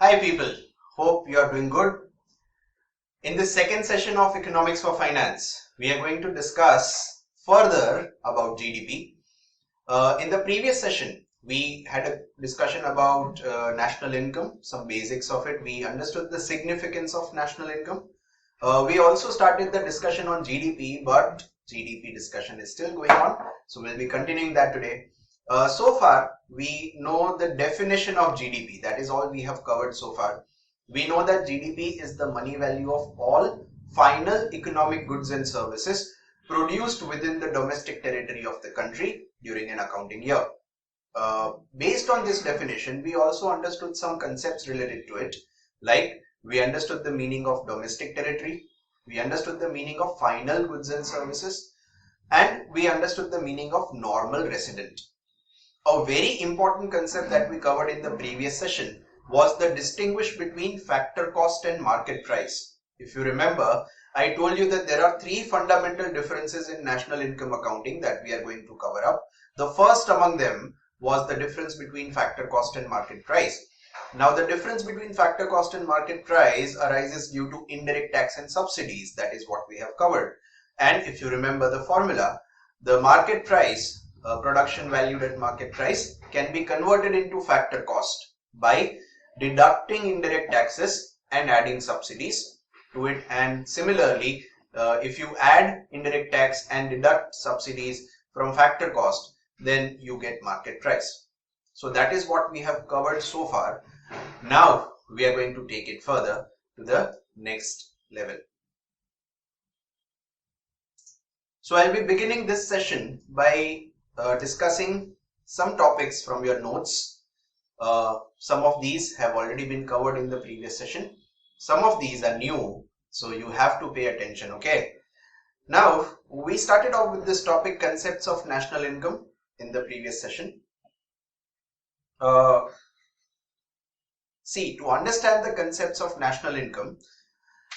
Hi people, hope you are doing good. In this second session of Economics for Finance, we are going to discuss further about GDP. In the previous session, we had a discussion about national income, some basics of it. We understood the significance of national income. We also started the discussion on GDP, but GDP discussion is still going on. So we'll be continuing that today. So far, we know the definition of GDP. That is all we have covered so far. We know that GDP is the money value of all final economic goods and services produced within the domestic territory of the country during an accounting year. Based on this definition, we also understood some concepts related to it, like we understood the meaning of domestic territory, we understood the meaning of final goods and services, and we understood the meaning of normal resident. A very important concept that we covered in the previous session was the distinguish between factor cost and market price. If you remember, I told you that there are three fundamental differences in national income accounting that we are going to cover up. The first among them was the difference between factor cost and market price. Now the difference between factor cost and market price arises due to indirect tax and subsidies. That is what we have covered. And if you remember the formula, the market price, production valued at market price, can be converted into factor cost by deducting indirect taxes and adding subsidies to it. And similarly, if you add indirect tax and deduct subsidies from factor cost, then you get market price. So that is what we have covered so far. Now we are going to take it further to the next level. So I'll be beginning this session by discussing some topics from your notes. Some of these have already been covered in the previous session. Some of these are new, so you have to pay attention, okay? Now, we started off with this topic, concepts of national income, in the previous session. See, to understand the concepts of national income,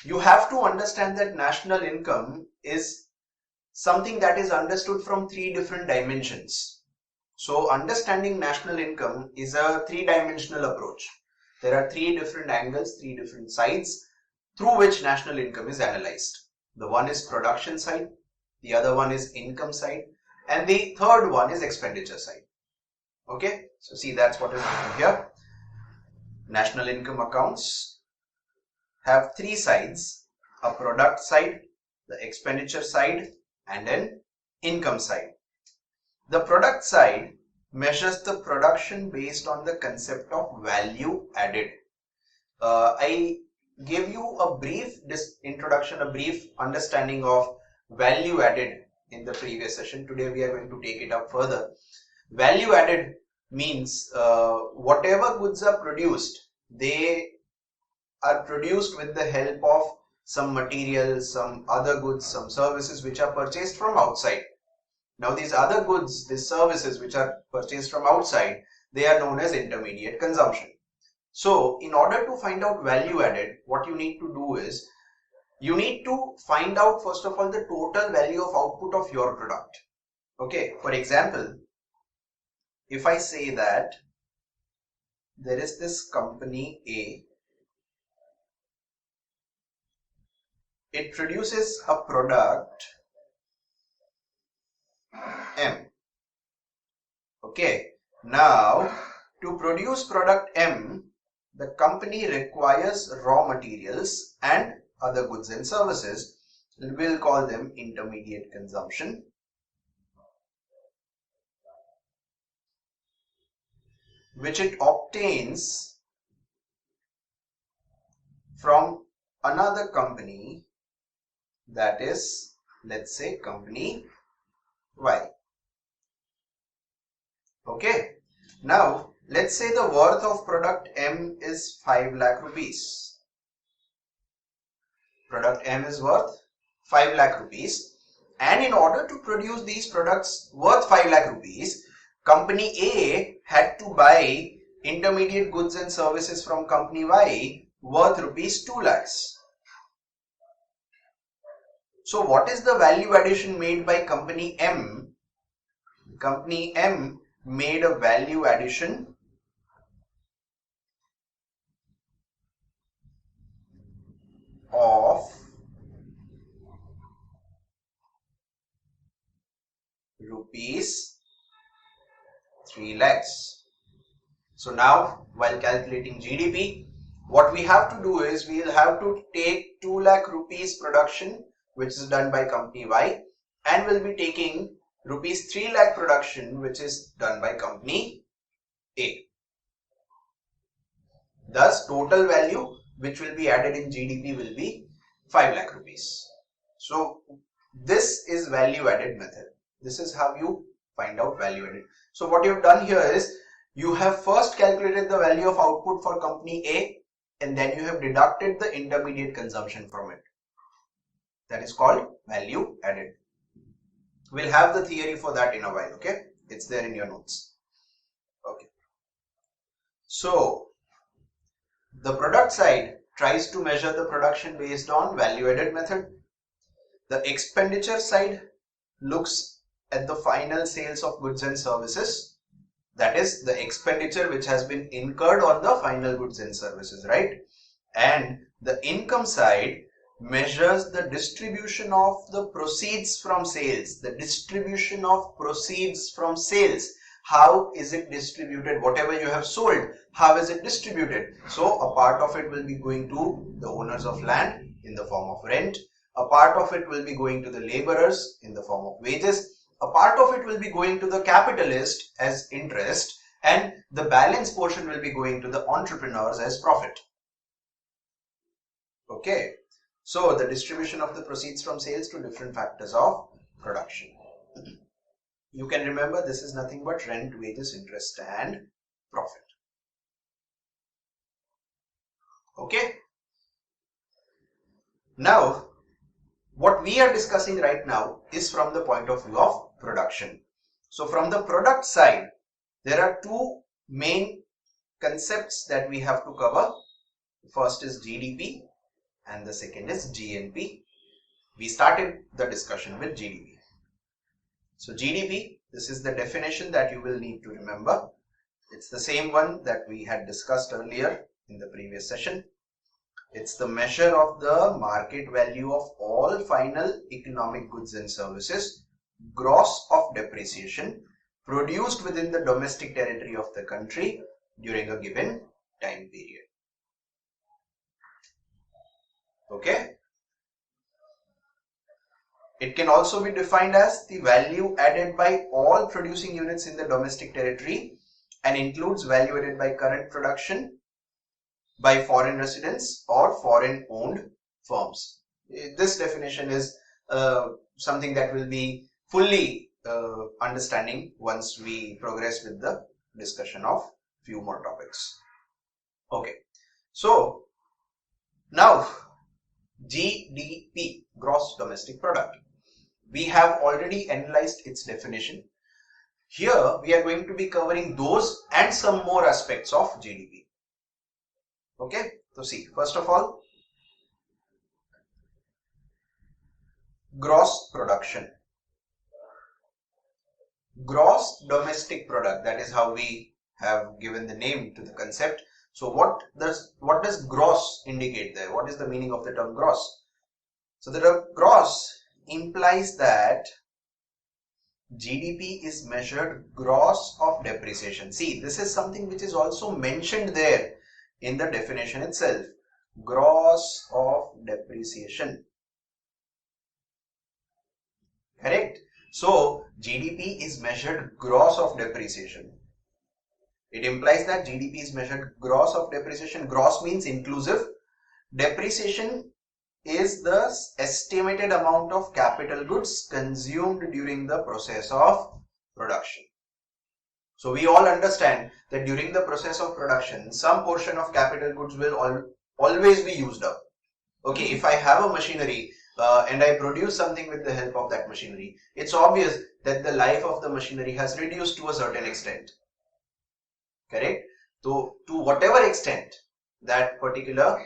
you have to understand that national income is something that is understood from three different dimensions. So understanding national income is a three-dimensional approach. There are three different angles, three different sides through which national income is analyzed. The one is production side, the other one is income side, and the third one is expenditure side. Okay, so see, that's what is written here. National income accounts have three sides: a product side, the expenditure side, and an income side. The product side measures the production based on the concept of value added. I gave you a brief introduction, a brief understanding of value added in the previous session. Today we are going to take it up further. Value added means whatever goods are produced, they are produced with the help of some materials, some other goods, some services which are purchased from outside. Now these other goods, these services which are purchased from outside, they are known as intermediate consumption. So in order to find out value added, what you need to do is, you need to find out first of all the total value of output of your product. Okay, for example, if I say that there is this company A, it produces a product M. Okay, now to produce product M, the company requires raw materials and other goods and services. We'll call them intermediate consumption, which it obtains from another company, that is, let's say company Y. Okay, now let's say the worth of product M is 5 lakh rupees. Product M is worth 5 lakh rupees, and in order to produce these products worth 5 lakh rupees, company A had to buy intermediate goods and services from company Y worth rupees 2 lakhs. So what is the value addition made by company M? Company M made a value addition of rupees 3 lakhs. So now while calculating GDP, what we have to do is we will have to take 2 lakh rupees production which is done by company Y, and we'll be taking rupees 3 lakh production which is done by company A. Thus total value which will be added in GDP will be 5 lakh rupees. So this is value added method. This is how you find out value added. So what you've done here is you have first calculated the value of output for company A, and then you have deducted the intermediate consumption from it. That is called value added. We'll have the theory for that in a while, okay? It's there in your notes. Okay. So the product side tries to measure the production based on value added method. The expenditure side looks at the final sales of goods and services. That is the expenditure which has been incurred on the final goods and services, right? And the income side measures the distribution of the proceeds from sales. The distribution of proceeds from sales. How is it distributed? Whatever you have sold, how is it distributed? So a part of it will be going to the owners of land in the form of rent. A part of it will be going to the laborers in the form of wages. A part of it will be going to the capitalist as interest, and the balance portion will be going to the entrepreneurs as profit. Okay, so the distribution of the proceeds from sales to different factors of production. You can remember this is nothing but rent, wages, interest and profit. Okay. Now what we are discussing right now is from the point of view of production. So from the product side, there are two main concepts that we have to cover. The first is GDP and the second is GNP. We started the discussion with GDP. So GDP, this is the definition that you will need to remember. It's the same one that we had discussed earlier in the previous session. It's the measure of the market value of all final economic goods and services, gross of depreciation, produced within the domestic territory of the country during a given time period. Okay. It can also be defined as the value added by all producing units in the domestic territory and includes value added by current production, by foreign residents or foreign owned firms. This definition is something that will be fully understanding once we progress with the discussion of few more topics. Okay, so now GDP, gross domestic product. We have already analyzed its definition. Here we are going to be covering those and some more aspects of GDP. Okay, so see, first of all, gross production, gross domestic product, that is how we have given the name to the concept. So what does gross indicate there? What is the meaning of the term gross? So the term gross implies that GDP is measured gross of depreciation. See, this is something which is also mentioned there in the definition itself, gross of depreciation. Correct? So GDP is measured gross of depreciation. It implies that GDP is measured gross of depreciation. Gross means inclusive. Depreciation is the estimated amount of capital goods consumed during the process of production. So we all understand that during the process of production, some portion of capital goods will always be used up. Okay, if I have a machinery and I produce something with the help of that machinery, it's obvious that the life of the machinery has reduced to a certain extent. Correct? So to whatever extent that particular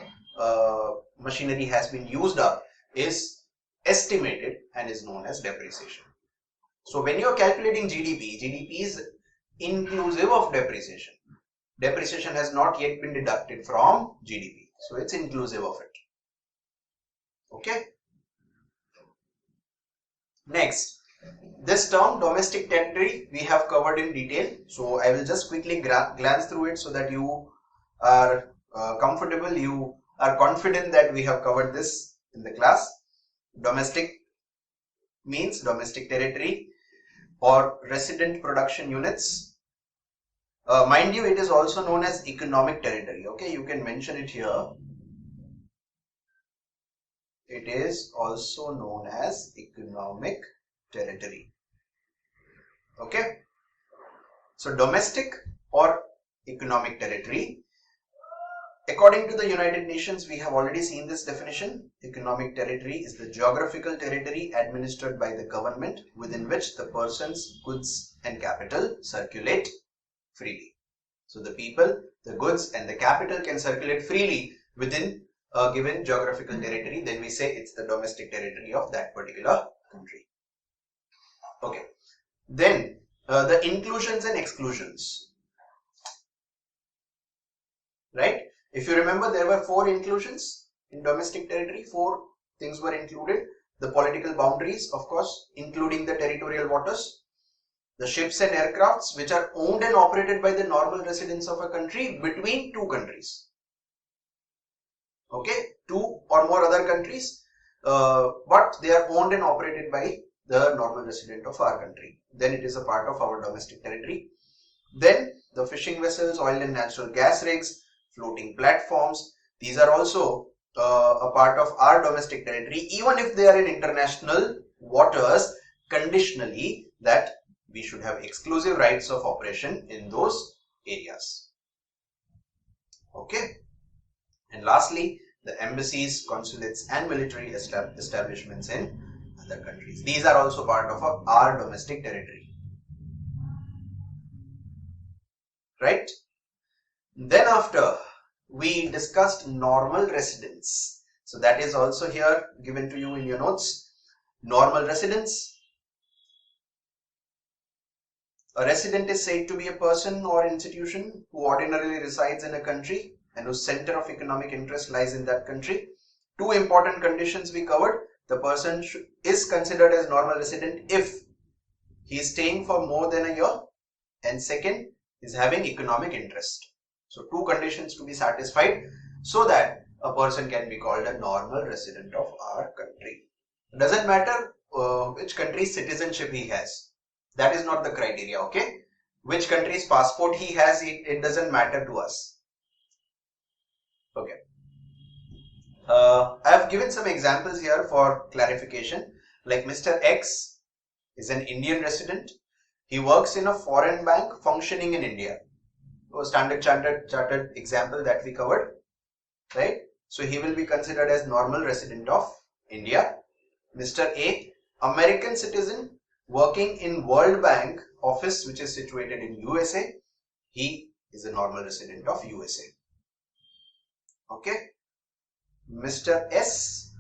machinery has been used up is estimated and is known as depreciation. So when you are calculating GDP, GDP is inclusive of depreciation. Depreciation has not yet been deducted from GDP, so it's inclusive of it. Okay. Next, this term domestic territory we have covered in detail. So I will just quickly glance through it so that you are comfortable, you are confident that we have covered this in the class. Domestic means domestic territory or resident production units. Mind you, it is also known as economic territory. Okay, you can mention it here. It is also known as economic territory. Okay, so domestic or economic territory. According to the United Nations, we have already seen this definition. Economic territory is the geographical territory administered by the government within which the persons, goods and capital circulate freely. So the people, the goods and the capital can circulate freely within a given geographical territory. Then we say it's the domestic territory of that particular country. Okay. Then the inclusions and exclusions. Right? If you remember, there were 4 inclusions in domestic territory. 4 things were included. The political boundaries, of course, including the territorial waters. The ships and aircrafts which are owned and operated by the normal residents of a country between 2 countries. Okay, 2 or more other countries, but they are owned and operated by the normal resident of our country. Then it is a part of our domestic territory. Then the fishing vessels, oil and natural gas rigs, floating platforms, these are also a part of our domestic territory, even if they are in international waters, conditionally that we should have exclusive rights of operation in those areas. Okay. And lastly, the embassies, consulates and military establishments in other countries. These are also part of our domestic territory. Right? Then after, we discussed normal residence. So that is also here given to you in your notes. Normal residence. A resident is said to be a person or institution who ordinarily resides in a country and whose center of economic interest lies in that country. 2 important conditions we covered. The person is considered as normal resident if he is staying for more than a year, and second is having economic interest. So 2 conditions to be satisfied so that a person can be called a normal resident of our country. It doesn't matter which country's citizenship he has. That is not the criteria, okay? Which country's passport he has, it doesn't matter to us. Okay. I have given some examples here for clarification. Like Mr. X is an Indian resident. He works in a foreign bank functioning in India. So standard chartered example that we covered, right? So he will be considered as normal resident of India. Mr. A, American citizen working in World Bank office which is situated in USA. He is a normal resident of USA. Okay. Mr. S,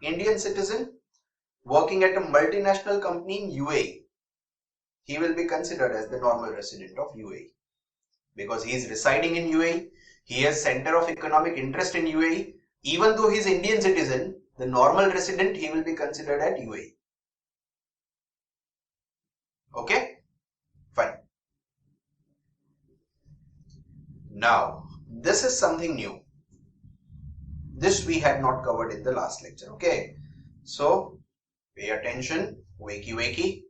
Indian citizen working at a multinational company in UAE. He will be considered as the normal resident of UAE because he is residing in UAE. He has center of economic interest in UAE. Even though he is Indian citizen, the normal resident, he will be considered at UAE. Okay, fine. Now, this is something new. This we had not covered in the last lecture. Okay, so pay attention, wakey.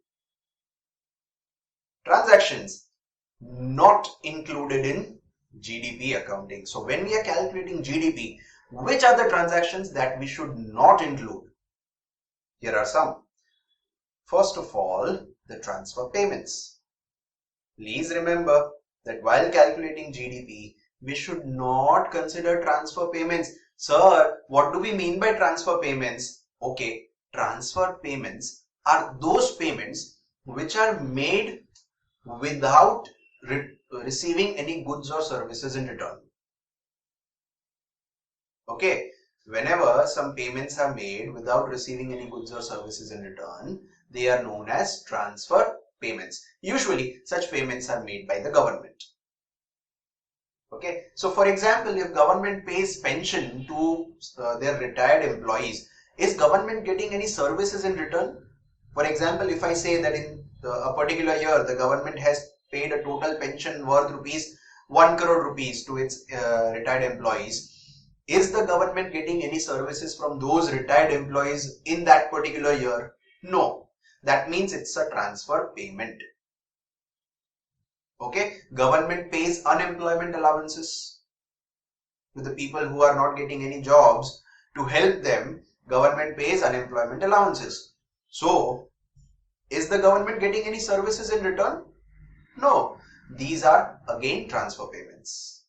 Transactions not included in GDP accounting. So when we are calculating GDP, which are the transactions that we should not include? Here are some. First of all, the transfer payments. Please remember that while calculating GDP, we should not consider transfer payments. Sir, what do we mean by transfer payments? Okay, transfer payments are those payments which are made without receiving any goods or services in return. Okay, whenever some payments are made without receiving any goods or services in return, they are known as transfer payments. Usually, such payments are made by the government. Okay, so for example, if government pays pension to their retired employees, Is government getting any services in return? For example, if I say that in a particular year, the government has paid a total pension worth rupees 1 crore rupees to its retired employees, is the government getting any services from those retired employees in that particular year? No. That means it's a transfer payment. Okay, government pays unemployment allowances to the people who are not getting any jobs. To help them, government pays unemployment allowances. So, is the government getting any services in return? No. These are again transfer payments.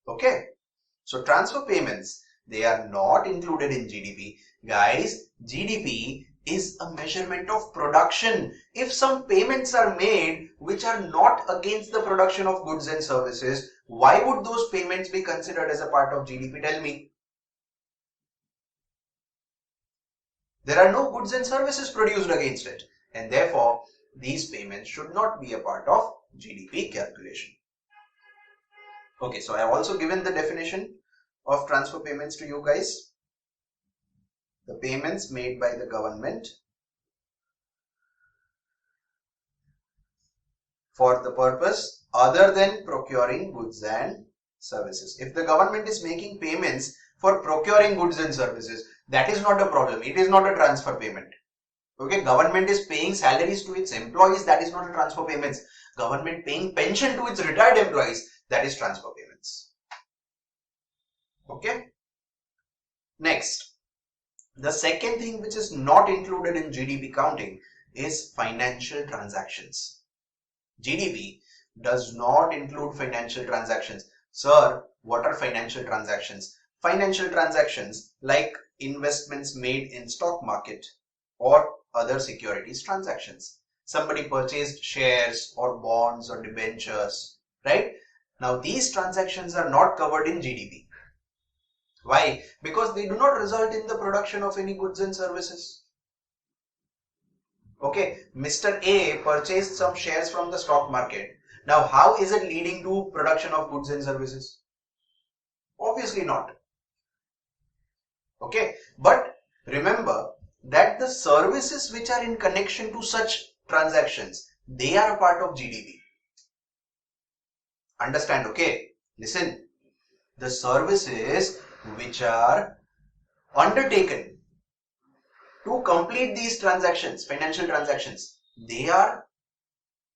Okay. So transfer payments, they are not included in GDP. Guys, GDP is a measurement of production. If some payments are made which are not against the production of goods and services, why would those payments be considered as a part of GDP? Tell me. There are no goods and services produced against it, and therefore these payments should not be a part of GDP calculation. Okay, so I have also given the definition of transfer payments to you guys. The payments made by the government for the purpose other than procuring goods and services. If the government is making payments for procuring goods and services, that is not a problem. It is not a transfer payment. Okay, government is paying salaries to its employees, that is not a transfer payments. Government paying pension to its retired employees, that is transfer payments. Okay. Next, the second thing which is not included in GDP counting is financial transactions. GDP does not include financial transactions. Sir, what are financial transactions? Financial transactions like investments made in stock market or other securities transactions. Somebody purchased shares or bonds or debentures, right? Now these transactions are not covered in GDP. Why? Because they do not result in the production of any goods and services. Okay, Mr. A purchased some shares from the stock market. Now, how is it leading to production of goods and services? Obviously not. Okay, but remember that the services which are in connection to such transactions, they are a part of GDP. Understand? Okay, listen. The services which are undertaken to complete these transactions, financial transactions, they are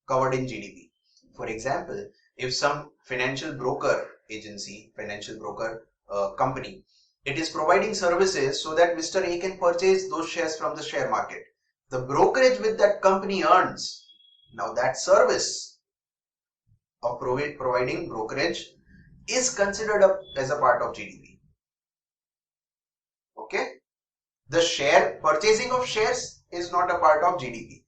covered in GDP. For example, if some financial broker agency, financial broker company, it is providing services so that Mr. A can purchase those shares from the share market. The brokerage with that company earns. Now that service of providing brokerage is considered as a part of GDP. Okay. The purchasing of shares is not a part of GDP,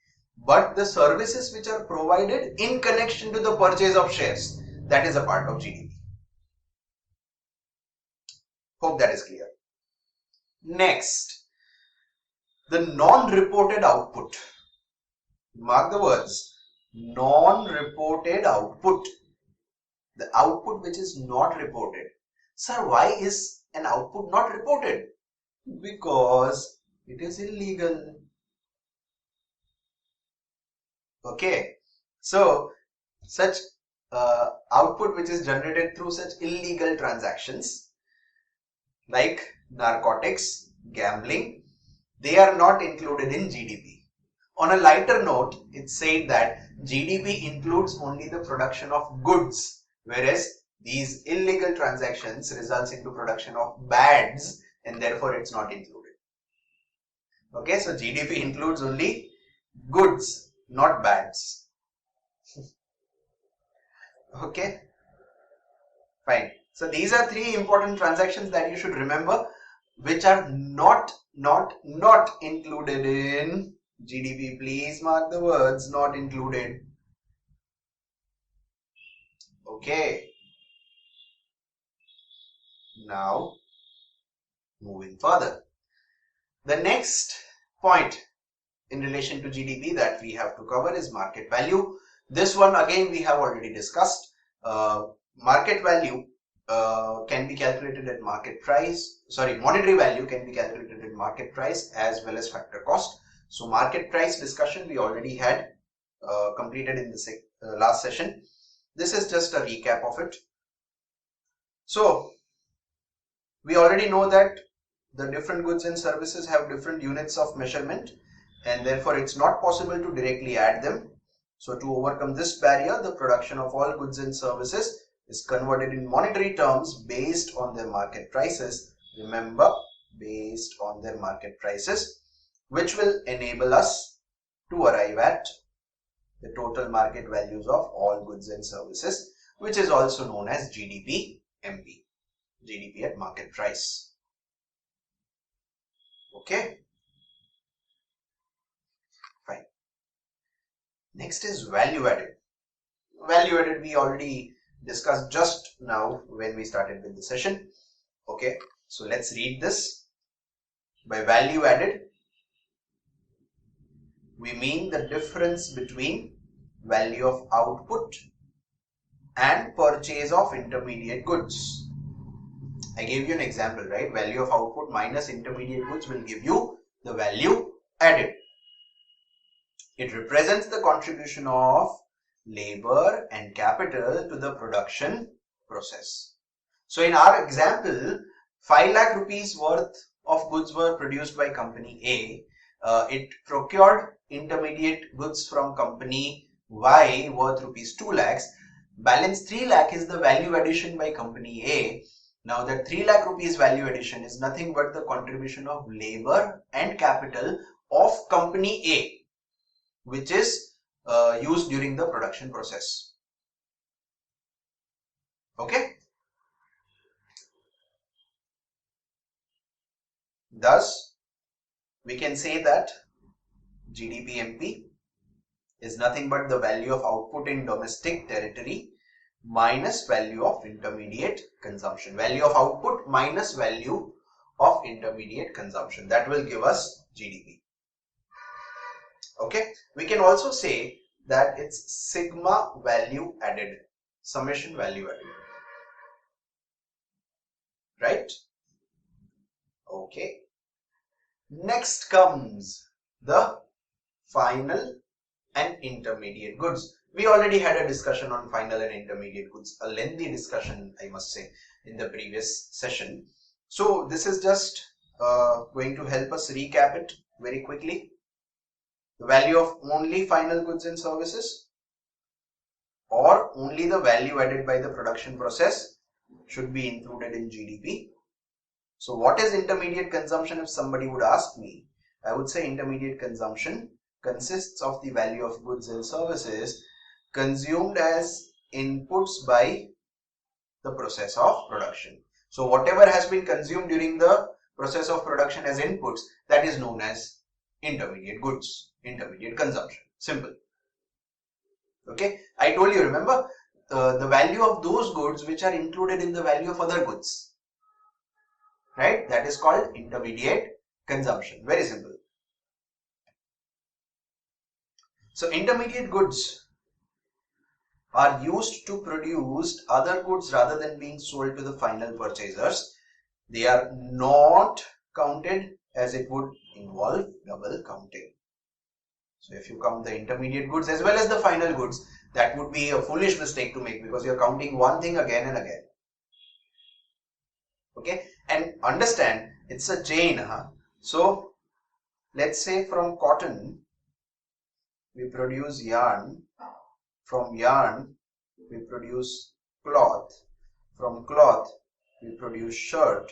but the services which are provided in connection to the purchase of shares, that is a part of GDP. Hope that is clear. Next, the non-reported output. Mark the words, non-reported output. The output which is not reported. Sir, why is an output not reported? Because it is illegal. Okay, so such output which is generated through such illegal transactions like narcotics, gambling, they are not included in GDP. On a lighter note, it's said that GDP includes only the production of goods, whereas these illegal transactions results into production of bads, and therefore it's not included. Okay, so GDP includes only goods, not bads. Okay, fine. So these are three important transactions that you should remember, which are not included in GDP. Please mark the words, not included. Okay. Now, moving further. The next point in relation to GDP that we have to cover is market value. This one again we have already discussed. Market value can be calculated at market price. Sorry, monetary value can be calculated at market price as well as factor cost. So market price discussion we already had completed in the last session. This is just a recap of it. So we already know that the different goods and services have different units of measurement, and therefore it's not possible to directly add them. So to overcome this barrier, the production of all goods and services is converted in monetary terms based on their market prices. Remember, based on their market prices, which will enable us to arrive at the total market values of all goods and services, which is also known as GDP MP, GDP at market price. Okay, fine. Next is value added. Value added we already discussed just now when we started with the session. Okay, so let's read this. By value added, we mean the difference between value of output and purchase of intermediate goods. I gave you an example, right? Value of output minus intermediate goods will give you the value added. It represents the contribution of labor and capital to the production process. So in our example, 5 lakh rupees worth of goods were produced by company A. It procured intermediate goods from company Y worth rupees 2 lakhs. Balance 3 lakh is the value addition by company A. Now that 3 lakh rupees value addition is nothing but the contribution of labor and capital of company A, which is used during the production process. Okay. Thus, we can say that GDP MP is nothing but the value of output in domestic territory minus value of intermediate consumption. Value of output minus value of intermediate consumption. That will give us GDP. Okay. We can also say that it's sigma value added, summation value added. Right? Okay. Next comes the final and intermediate goods. We already had a discussion on final and intermediate goods, a lengthy discussion, I must say, in the previous session. So this is just going to help us recap it very quickly. The value of only final goods and services or only the value added by the production process should be included in GDP. So what is intermediate consumption? If somebody would ask me, I would say intermediate consumption consists of the value of goods and services consumed as inputs by the process of production. So whatever has been consumed during the process of production as inputs, that is known as intermediate goods, intermediate consumption. Simple. Okay, I told you, remember, the value of those goods which are included in the value of other goods, right? That is called intermediate consumption. Very simple. So intermediate goods are used to produce other goods rather than being sold to the final purchasers. They are not counted as it would involve double counting. So if you count the intermediate goods as well as the final goods, that would be a foolish mistake to make because you are counting one thing again and again. Okay, and understand it's a chain. So let's say from cotton we produce yarn, from yarn we produce cloth, from cloth we produce shirt.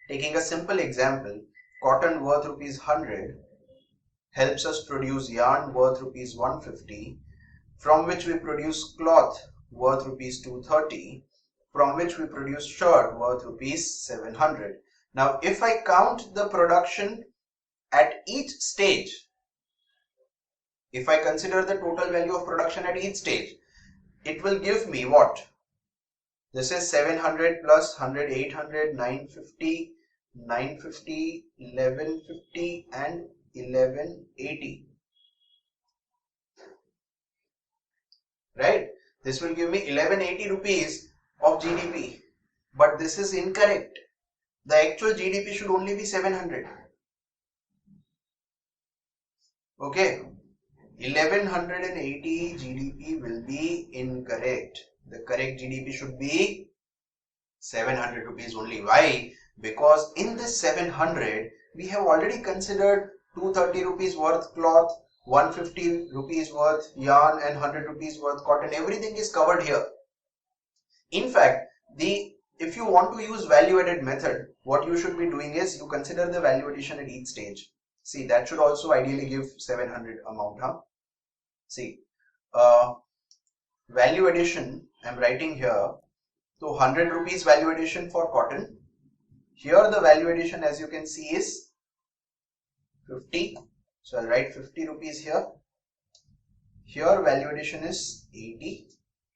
Taking a simple example, cotton worth rupees 100 helps us produce yarn worth rupees 150, from which we produce cloth worth rupees 230, from which we produce shirt worth rupees 700. Now if I count the production at each stage, if I consider the total value of production at each stage, it will give me what? This is 700 plus 100, 800, 950, 950, 1150 and 1180. Right? This will give me 1180 rupees of GDP. but this is incorrect. The actual GDP should only be 700. Okay, 1180 GDP will be incorrect. The correct GDP should be 700 rupees only. Why? Because in this 700, we have already considered 230 rupees worth cloth, 150 rupees worth yarn and 100 rupees worth cotton. Everything is covered here. In fact, if you want to use value added method, what you should be doing is you consider the value addition at each stage. See, that should also ideally give 700 amount, huh? See, value addition, I'm writing here. So 100 rupees value addition for cotton. Here the value addition, as you can see, is 50. So I'll write 50 rupees here. Here value addition is 80.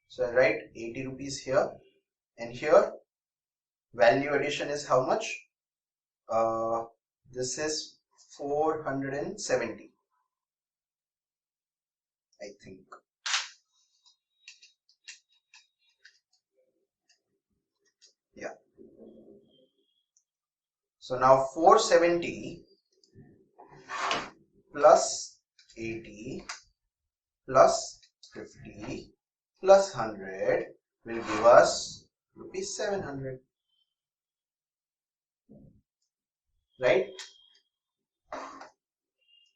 So I'll write 80 rupees here. And here value addition is how much? This is 470, I think. Yeah. So now 470 plus 80 plus 50 plus 100 will give us rupees 700. Right?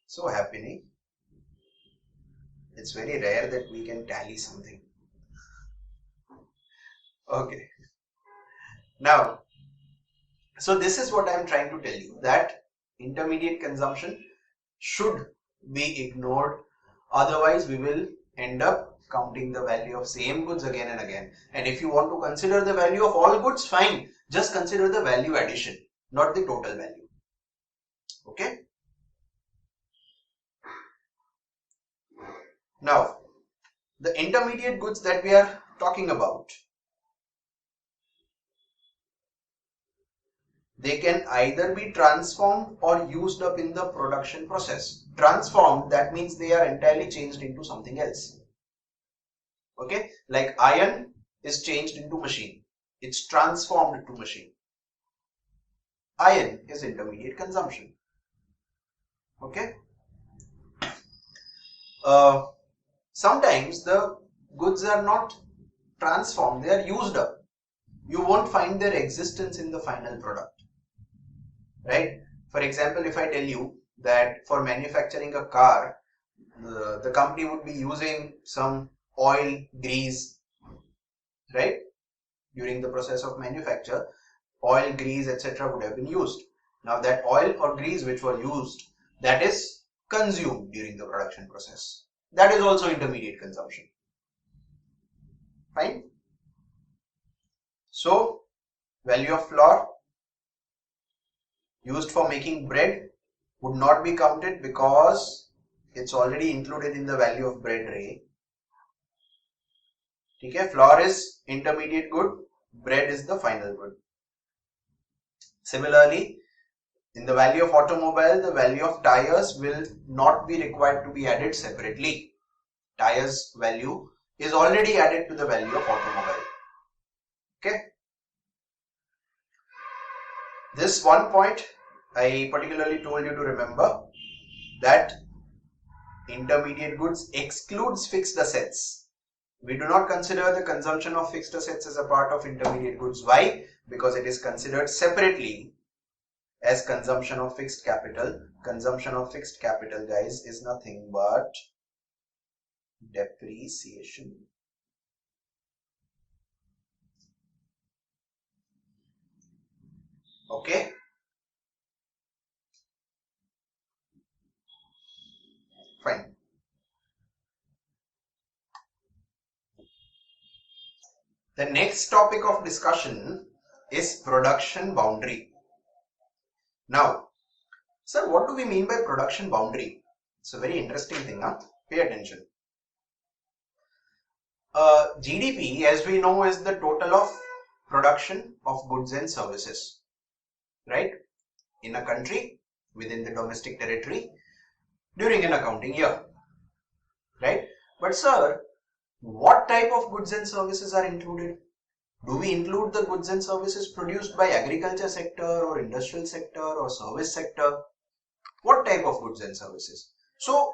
So happily, it's very rare that we can tally something. Okay. Now, so this is what I am trying to tell you, that intermediate consumption should be ignored. Otherwise, we will end up counting the value of same goods again and again. And if you want to consider the value of all goods, fine. Just consider the value addition, not the total value. Okay. Now, the intermediate goods that we are talking about, they can either be transformed or used up in the production process. Transformed, that means they are entirely changed into something else. Okay, like iron is changed into machine. It's transformed to machine. Iron is intermediate consumption. Okay. Sometimes the goods are not transformed, they are used up. You won't find their existence in the final product. Right? For example, if I tell you that for manufacturing a car, the company would be using some oil, grease, right? During the process of manufacture, oil, grease, etc. would have been used. Now that oil or grease which were used, that is consumed during the production process. That is also intermediate consumption. Fine? So, value of flour used for making bread would not be counted because it's already included in the value of bread rate. Okay, flour is intermediate good, bread is the final good. Similarly, in the value of automobile, the value of tires will not be required to be added separately. Tires value is already added to the value of automobile. Okay. This one point I particularly told you to remember, that intermediate goods excludes fixed assets. We do not consider the consumption of fixed assets as a part of intermediate goods. Why? Because it is considered separately as consumption of fixed capital. Consumption of fixed capital, guys, is nothing but depreciation. Okay. Fine. The next topic of discussion is production boundary. Now, sir, what do we mean by production boundary? It's a very interesting thing, huh? Pay attention. GDP, as we know, is the total of production of goods and services, right? In a country, within the domestic territory, during an accounting year, right? But sir, what type of goods and services are included? Do we include the goods and services produced by agriculture sector or industrial sector or service sector? What type of goods and services? So,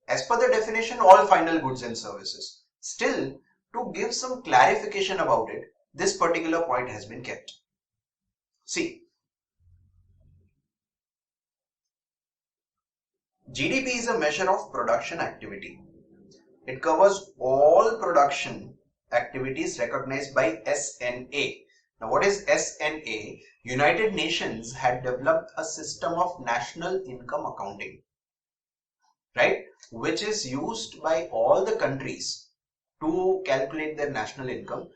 as per the definition, all final goods and services. Still, to give some clarification about it, this particular point has been kept. See, GDP is a measure of production activity. It covers all production activities recognized by SNA. Now, what is SNA? United Nations had developed a system of national income accounting, right, which is used by all the countries to calculate their national income.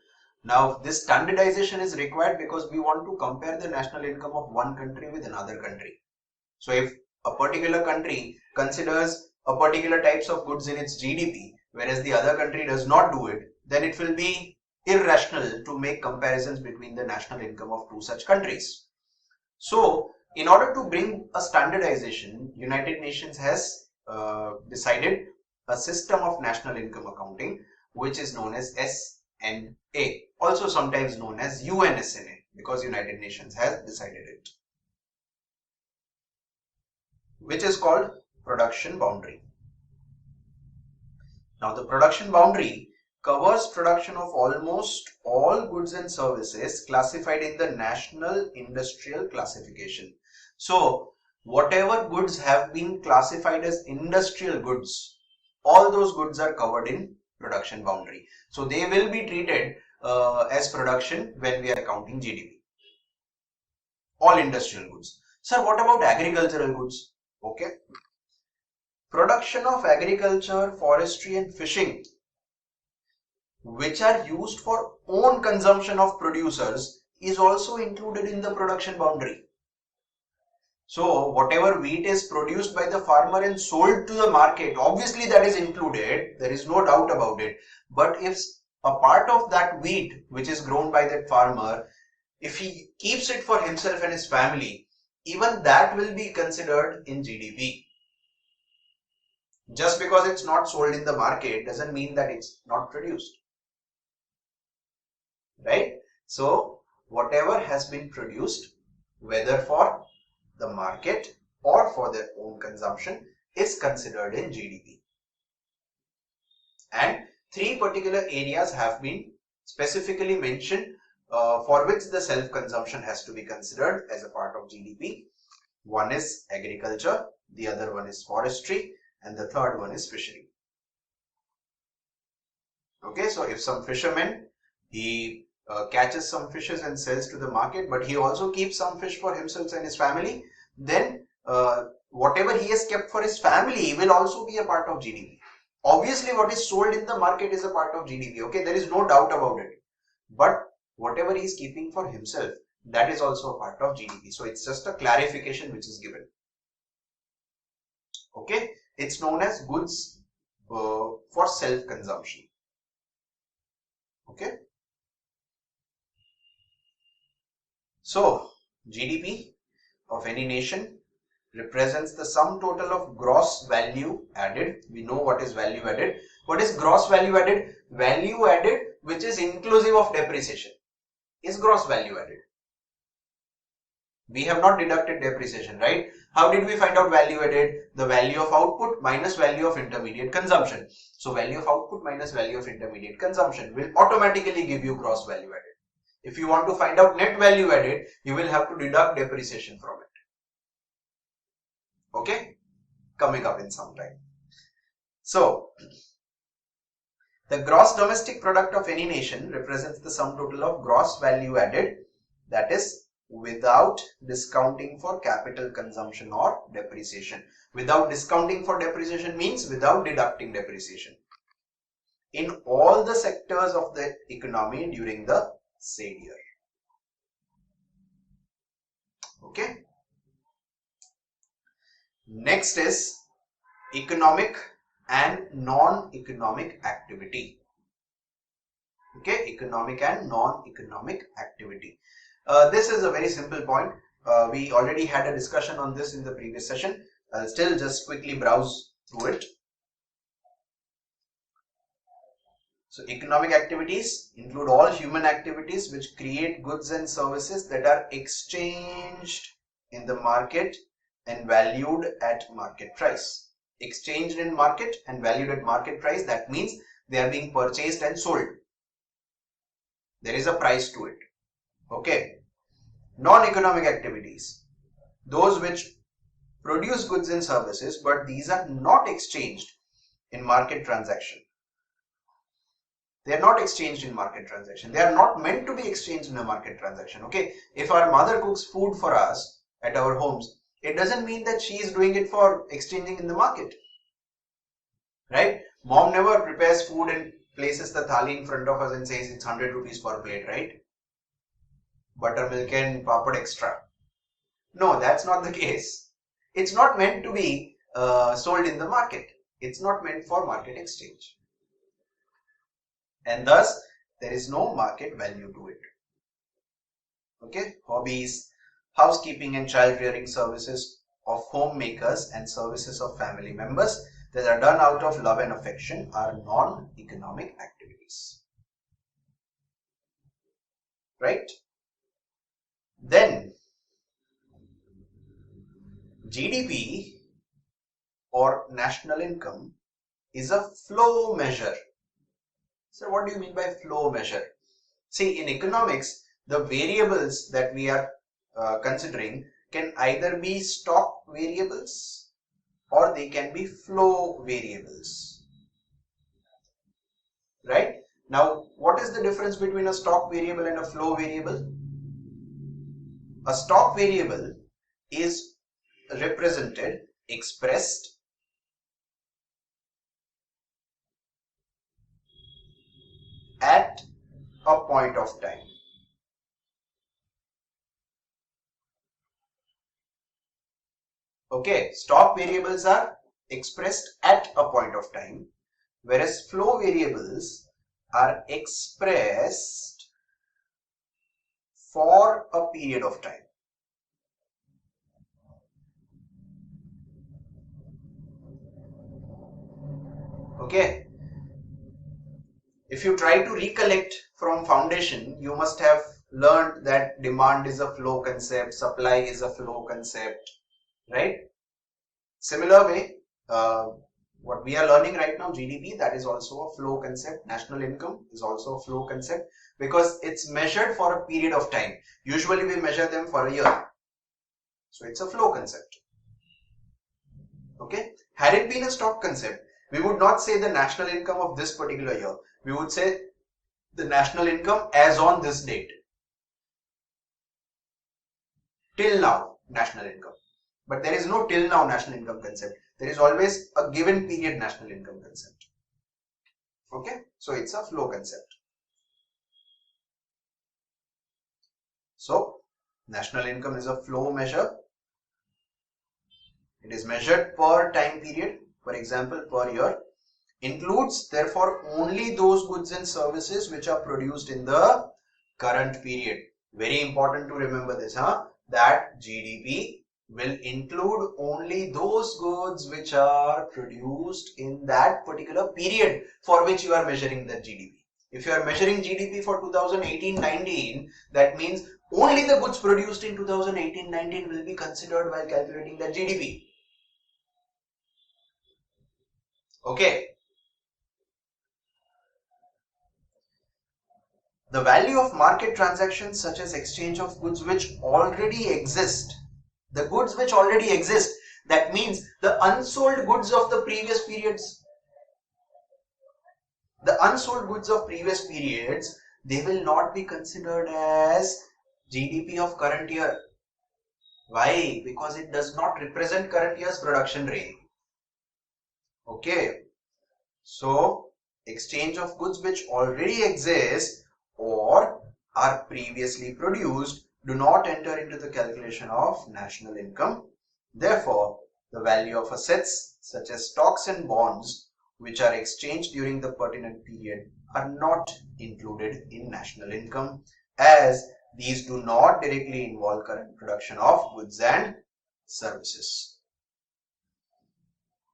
Now, this standardization is required because we want to compare the national income of one country with another country. So, if a particular country considers a particular types of goods in its GDP, whereas the other country does not do it, then it will be irrational to make comparisons between the national income of two such countries. So, in order to bring a standardization, United Nations has decided a system of national income accounting, which is known as SNA, also sometimes known as UNSNA, because United Nations has decided it, which is called production boundary. Now, the production boundary covers production of almost all goods and services classified in the National Industrial Classification. So, whatever goods have been classified as industrial goods, all those goods are covered in production boundary. So, they will be treated as production when we are counting GDP. All industrial goods. Sir, what about agricultural goods? Okay. Production of agriculture, forestry and fishing, which are used for own consumption of producers, is also included in the production boundary. So, whatever wheat is produced by the farmer and sold to the market, obviously that is included, there is no doubt about it. But if a part of that wheat which is grown by that farmer, if he keeps it for himself and his family, even that will be considered in GDP. Just because it's not sold in the market doesn't mean that it's not produced, right? So, whatever has been produced, whether for the market or for their own consumption, is considered in GDP. And three particular areas have been specifically mentioned for which the self-consumption has to be considered as a part of GDP. One is agriculture, the other one is forestry, and the third one is fishery. Okay, so if some fisherman, he catches some fishes and sells to the market, but he also keeps some fish for himself and his family, then whatever he has kept for his family will also be a part of GDP. Obviously, what is sold in the market is a part of GDP. Okay, there is no doubt about it. But whatever he is keeping for himself, that is also a part of GDP. So it's just a clarification which is given. Okay, it's known as goods for self-consumption. Okay. So, GDP of any nation represents the sum total of gross value added. We know what is value added. What is gross value added? Value added which is inclusive of depreciation is gross value added. We have not deducted depreciation, right? How did we find out value added? The value of output minus value of intermediate consumption. So, value of output minus value of intermediate consumption will automatically give you gross value added. If you want to find out net value added, you will have to deduct depreciation from it. Okay, coming up in some time. So, the gross domestic product of any nation represents the sum total of gross value added, that is without discounting for capital consumption or depreciation. Without discounting for depreciation means without deducting depreciation in all the sectors of the economy during the said year. Okay. Next is economic and non-economic activity. Okay, economic and non-economic activity. This is a very simple point. We already had a discussion on this in the previous session. I'll still just quickly browse through it. So economic activities include all human activities which create goods and services that are exchanged in the market and valued at market price. Exchanged in market and valued at market price, that means they are being purchased and sold. There is a price to it. Okay. Non-economic activities, those which produce goods and services, but these are not exchanged in market transaction. They are not exchanged in market transaction. They are not meant to be exchanged in a market transaction. Okay. If our mother cooks food for us at our homes, it doesn't mean that she is doing it for exchanging in the market. Right? Mom never prepares food and places the thali in front of us and says it's 100 rupees per plate, right? Buttermilk and papad extra. No, that's not the case. It's not meant to be sold in the market. It's not meant for market exchange. And thus, there is no market value to it. Okay, hobbies, housekeeping and child rearing services of homemakers and services of family members that are done out of love and affection are non-economic activities. Right? Then, GDP or national income is a flow measure. So what do you mean by flow measure? See, in economics, the variables that we are considering can either be stock variables or they can be flow variables. Right? Now, what is the difference between a stock variable and a flow variable? A stock variable is represented, expressed at a point of time. Okay, stock variables are expressed at a point of time, whereas flow variables are expressed for a period of time. Okay, if you try to recollect from foundation, you must have learned that demand is a flow concept, supply is a flow concept, right? Similar way, what we are learning right now, GDP, that is also a flow concept. National income is also a flow concept because it's measured for a period of time. Usually we measure them for a year. So it's a flow concept. Okay. Had it been a stock concept, we would not say the national income of this particular year. We would say the national income as on this date. Till now, national income. But there is no till now national income concept. There is always a given period national income concept. Okay, so it's a flow concept. So, national income is a flow measure. It is measured per time period, for example, per year. Includes, therefore, only those goods and services which are produced in the current period. Very important to remember this, that GDP will include only those goods which are produced in that particular period for which you are measuring the GDP. If you are measuring GDP for 2018-19, that means only the goods produced in 2018-19 will be considered while calculating that GDP. Okay. The value of market transactions such as exchange of goods which already exist. The goods which already exist, that means the unsold goods of the previous periods. The unsold goods of previous periods, they will not be considered as GDP of current year. Why? Because it does not represent current year's production rate. Okay. So, exchange of goods which already exist or are previously produced do not enter into the calculation of national income. Therefore, the value of assets such as stocks and bonds which are exchanged during the pertinent period are not included in national income as these do not directly involve current production of goods and services.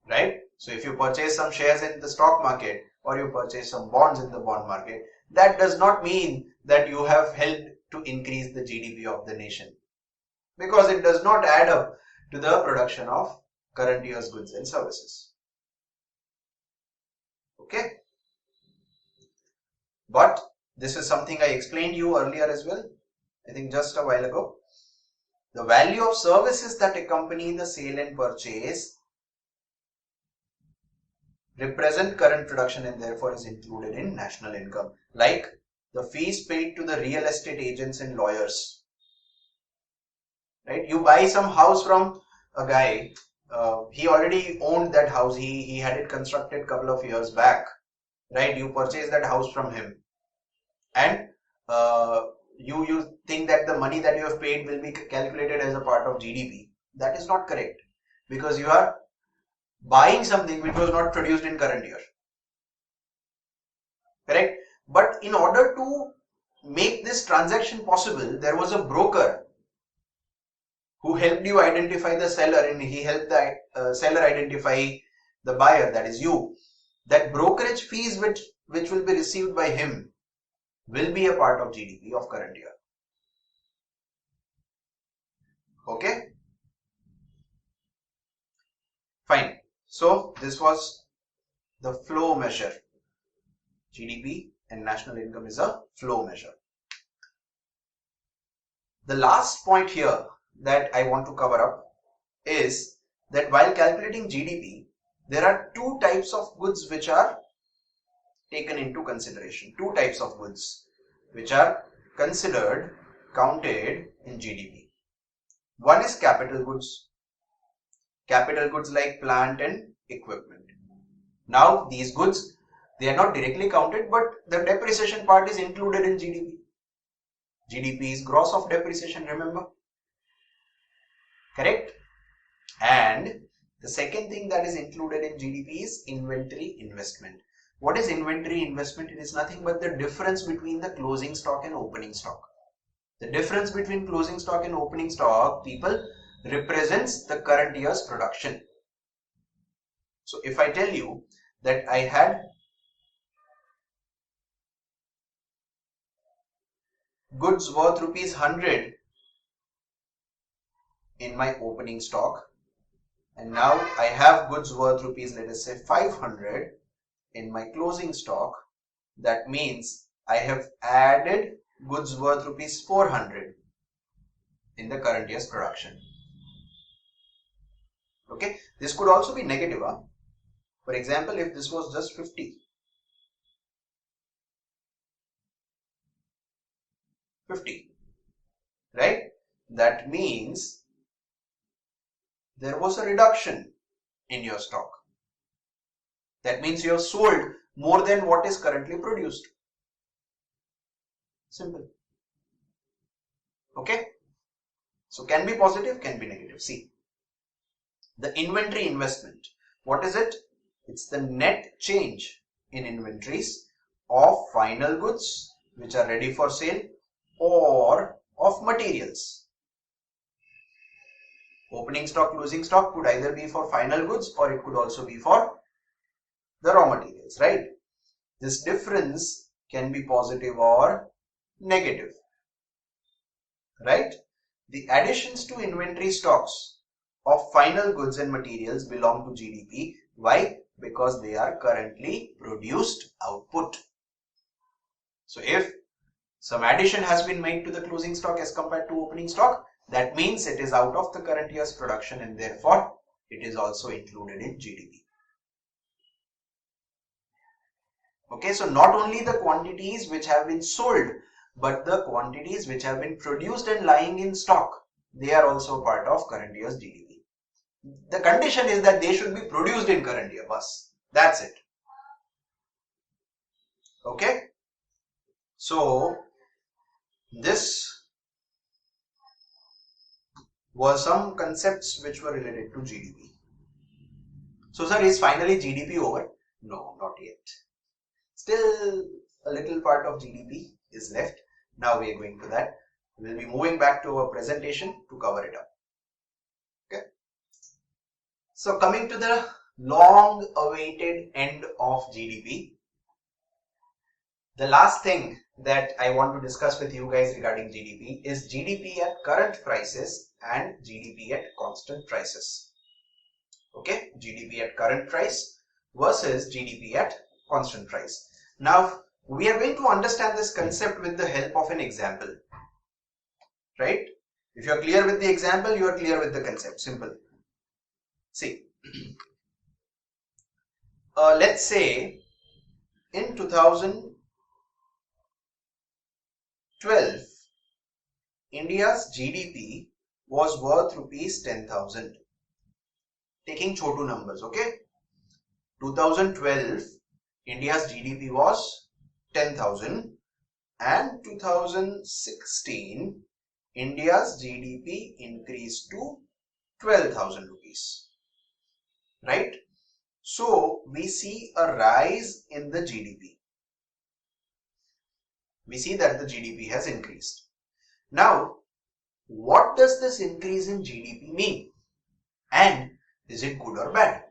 Right? So if you purchase some shares in the stock market, or you purchase some bonds in the bond market, that does not mean that you have helped to increase the GDP of the nation, because it does not add up to the production of current year's goods and services. Okay, but this is something I explained you earlier as well, I think just a while ago. The value of services that accompany the sale and purchase represent current production and therefore is included in national income, like the fees paid to the real estate agents and lawyers. Right? You buy some house from a guy, he already owned that house, he had it constructed a couple of years back, right? You purchase that house from him, and you think that the money that you have paid will be calculated as a part of GDP. That is not correct, because you are buying something which was not produced in current year. Correct? But in order to make this transaction possible, there was a broker who helped you identify the seller, and he helped the seller identify the buyer, that is you. That brokerage fees which will be received by him will be a part of GDP of current year. Okay? Fine. So this was the flow measure. GDP and national income is a flow measure. The last point here that I want to cover up is that while calculating GDP, there are two types of goods which are taken into consideration. Two types of goods which are considered, counted in GDP. One is capital goods. Capital goods like plant and equipment. Now these goods, they are not directly counted, but the depreciation part is included in GDP. GDP is gross of depreciation, remember? Correct? And the second thing that is included in GDP is inventory investment. What is inventory investment? It is nothing but the difference between the closing stock and opening stock. The difference between closing stock and opening stock, people, represents the current year's production. So if I tell you that I had goods worth rupees 100 in my opening stock, and now I have goods worth rupees, let us say 500 in my closing stock, that means I have added goods worth rupees 400 in the current year's production. Okay, this could also be negative. For example, if this was just 50, right? That means there was a reduction in your stock. That means you have sold more than what is currently produced. Simple. Okay? So can be positive, can be negative. See, the inventory investment, what is it? It's the net change in inventories of final goods which are ready for sale or of materials. Opening stock, closing stock could either be for final goods or it could also be for the raw materials, right? This difference can be positive or negative, right? The additions to inventory stocks of final goods and materials belong to GDP. Why? Because they are currently produced output. So if some addition has been made to the closing stock as compared to opening stock, that means it is out of the current year's production and therefore it is also included in GDP. Okay, so not only the quantities which have been sold, but the quantities which have been produced and lying in stock, they are also part of current year's GDP. The condition is that they should be produced in current year, bas. That's it. Okay. So this was some concepts which were related to GDP. So sir, is finally GDP over? No, not yet. Still a little part of GDP is left. Now we are going to that. We will be moving back to our presentation to cover it up. Okay. So coming to the long awaited end of GDP, The last thing that I want to discuss with you guys regarding GDP is GDP at current prices and GDP at constant prices. Okay, GDP at current price versus GDP at constant price. Now, we are going to understand this concept with the help of an example, right? If you are clear with the example, you are clear with the concept. Simple. See, let's say in 2012, India's GDP was worth rupees 10,000. Taking chotu numbers, okay? 2012, India's GDP was 10,000 and 2016, India's GDP increased to 12,000 rupees, right? So we see a rise in the GDP. We see that the GDP has increased. Now, what does this increase in GDP mean? And is it good or bad?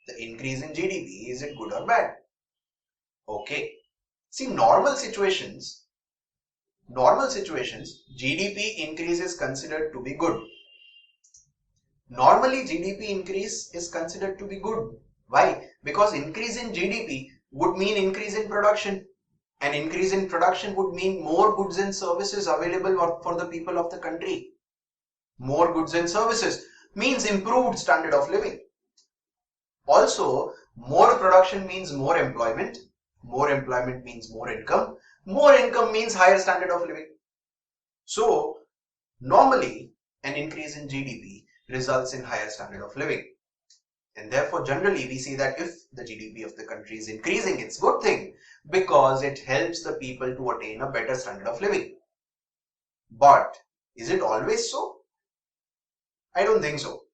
The increase in GDP, is it good or bad? Okay. See, normal situations, GDP increase is considered to be good. Normally, GDP increase is considered to be good. Why? Because increase in GDP would mean increase in production. An increase in production would mean more goods and services available for the people of the country. More goods and services means improved standard of living. Also, more production means more employment. More employment means more income. More income means higher standard of living. So, normally, an increase in GDP results in higher standard of living. And therefore, generally, we see that if the GDP of the country is increasing, it's a good thing because it helps the people to attain a better standard of living. But is it always so? I don't think so.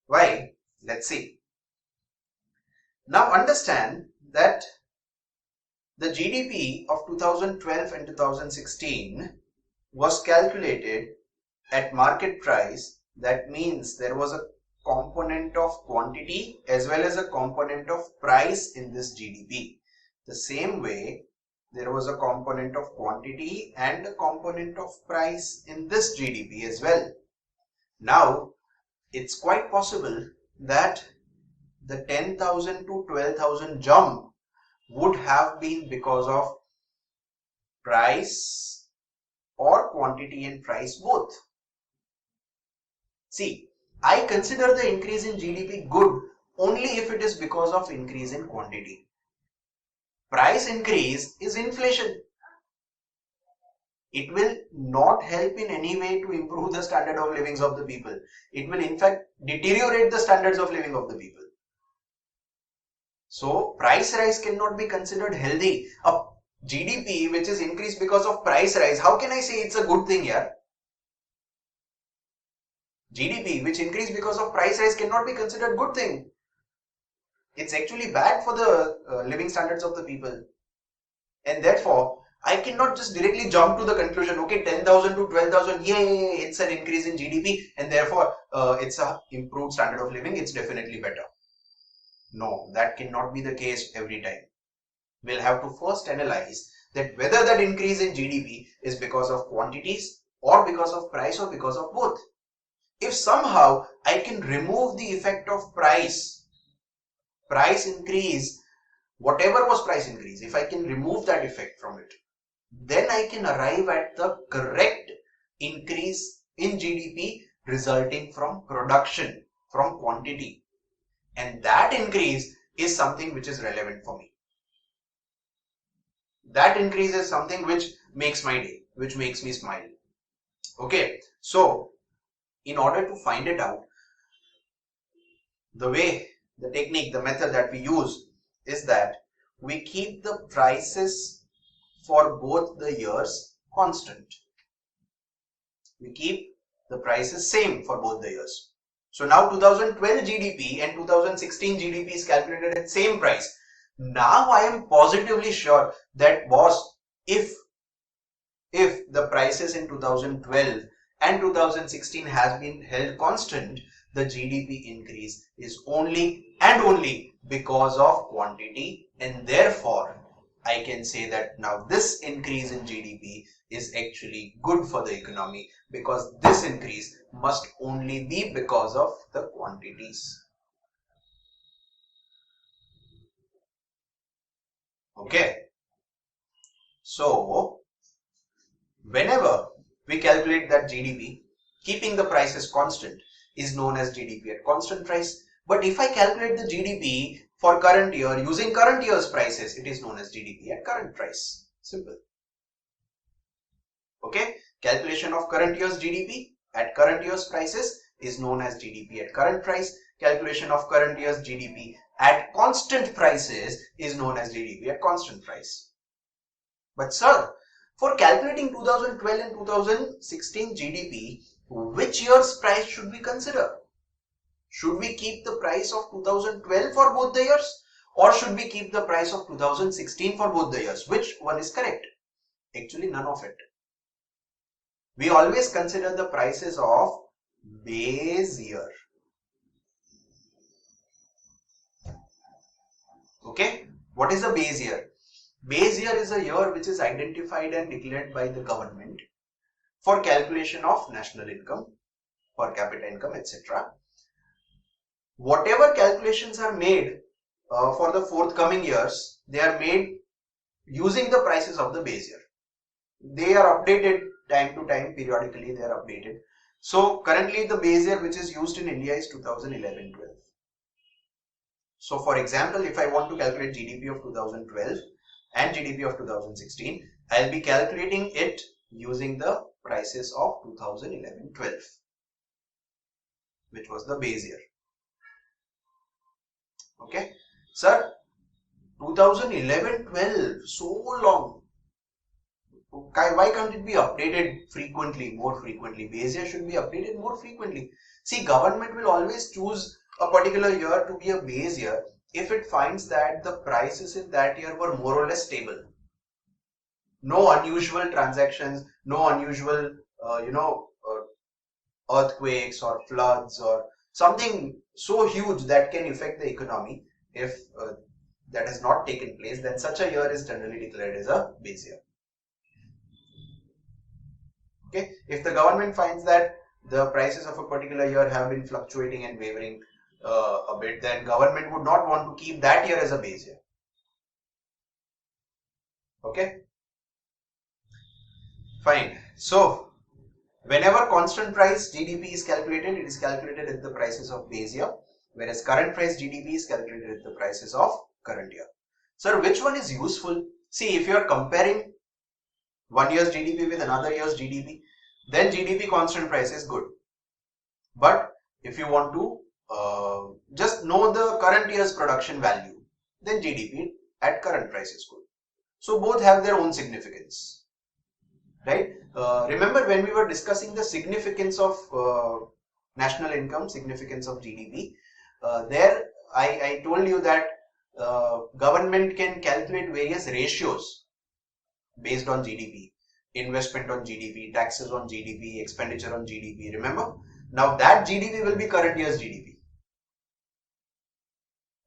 Why? Let's see. Now understand that the GDP of 2012 and 2016 was calculated at market price. That means there was a component of quantity as well as a component of price in this GDP. The same way, there was a component of quantity and a component of price in this GDP as well. Now, it's quite possible that the 10,000 to 12,000 jump would have been because of price or quantity and price both. See, I consider the increase in GDP good only if it is because of increase in quantity. Price increase is inflation. It will not help in any way to improve the standard of living of the people. It will in fact deteriorate the standards of living of the people. So, price rise cannot be considered healthy. A GDP which is increased because of price rise, how can I say it's a good thing here? GDP which increased because of price rise cannot be considered good thing. It's actually bad for the living standards of the people. And therefore, I cannot just directly jump to the conclusion, okay, 10,000 to 12,000, yay, it's an increase in GDP and therefore it's a improved standard of living, it's definitely better. No, that cannot be the case every time. We'll have to first analyze that whether that increase in GDP is because of quantities or because of price or because of both. If somehow I can remove the effect of price increase, whatever was price increase, if I can remove that effect from it, then I can arrive at the correct increase in GDP resulting from production, from quantity. And that increase is something which is relevant for me. That increase is something which makes my day, which makes me smile. Okay, so in order to find it out, the way, the technique, the method that we use is that we keep the prices for both the years constant. We keep the prices same for both the years. So now 2012 GDP and 2016 GDP is calculated at same price. Now I am positively sure that if the prices in 2012 and 2016 has been held constant, the GDP increase is only and only because of quantity, and therefore I can say that now this increase in GDP is actually good for the economy, because this increase must only be because of the quantities. Okay. So, whenever we calculate that GDP, keeping the prices constant is known as GDP at constant price. But if I calculate the GDP for current year using current year's prices, it is known as GDP at current price. Simple. Okay, calculation of current year's GDP at current year's prices is known as GDP at current price. Calculation of current year's GDP at constant prices is known as GDP at constant price. But sir, for calculating 2012 and 2016 GDP, which year's price should we consider? Should we keep the price of 2012 for both the years, or should we keep the price of 2016 for both the years? Which one is correct? Actually, none of it. We always consider the prices of base year. Okay, what is a base year? Base year is a year which is identified and declared by the government for calculation of national income, per capita income, etc. Whatever calculations are made for the forthcoming years, they are made using the prices of the base year. They are updated time to time, periodically they are updated. So currently the base year which is used in India is 2011-12. So for example, if I want to calculate GDP of 2012 and GDP of 2016, I'll be calculating it using the prices of 2011-12, which was the base year. Okay, sir, 2011-12, so long. Why can't it be updated frequently, more frequently? Base year should be updated more frequently. See, government will always choose a particular year to be a base year if it finds that the prices in that year were more or less stable. No unusual transactions, no unusual, earthquakes or floods or something so huge that can affect the economy. If that has not taken place, then such a year is generally declared as a base year. Okay, if the government finds that the prices of a particular year have been fluctuating and wavering a bit, then government would not want to keep that year as a base year. Okay, fine. So whenever constant price GDP is calculated, it is calculated at the prices of base year, whereas current price GDP is calculated at the prices of current year. Sir, which one is useful? See, if you are comparing one year's GDP with another year's GDP, then GDP constant price is good. But if you want to just know the current year's production value, then GDP at current price is good. So both have their own significance, right? Remember when we were discussing the significance of national income, significance of GDP, there I told you that government can calculate various ratios based on GDP, investment on GDP, taxes on GDP, expenditure on GDP. Remember? Now that GDP will be current year's GDP,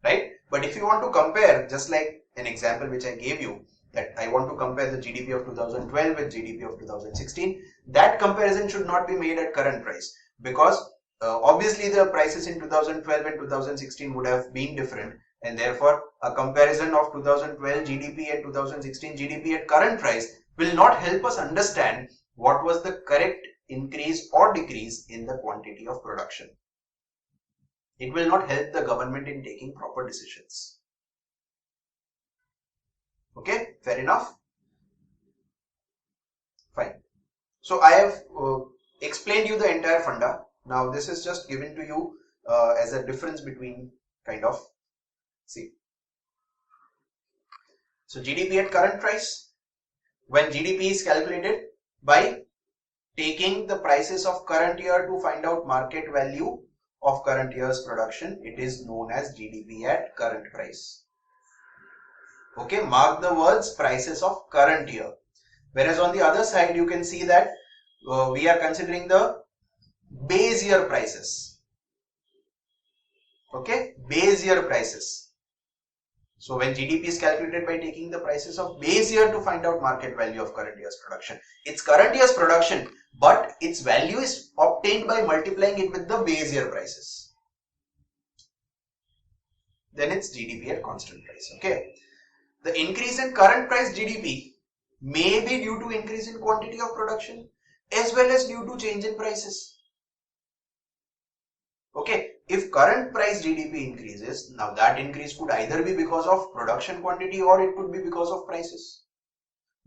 right? But if you want to compare, just like an example which I gave you, that I want to compare the GDP of 2012 with GDP of 2016, that comparison should not be made at current price, because obviously the prices in 2012 and 2016 would have been different, and therefore a comparison of 2012 GDP and 2016 GDP at current price will not help us understand what was the correct increase or decrease in the quantity of production. It will not help the government in taking proper decisions. Okay, fair enough. Fine. So I have explained you the entire funda. Now this is just given to you as a difference between kind of, see. So GDP at current price, when GDP is calculated by taking the prices of current year to find out market value of current year's production, it is known as GDP at current price. Okay, mark the words prices of current year. Whereas on the other side, you can see that we are considering the base year prices. Okay, base year prices. So when GDP is calculated by taking the prices of base year to find out market value of current year's production. It's current year's production, but its value is obtained by multiplying it with the base year prices. Then it's GDP at constant price. Okay. The increase in current price GDP may be due to increase in quantity of production as well as due to change in prices. Okay, if current price GDP increases, now that increase could either be because of production quantity or it could be because of prices.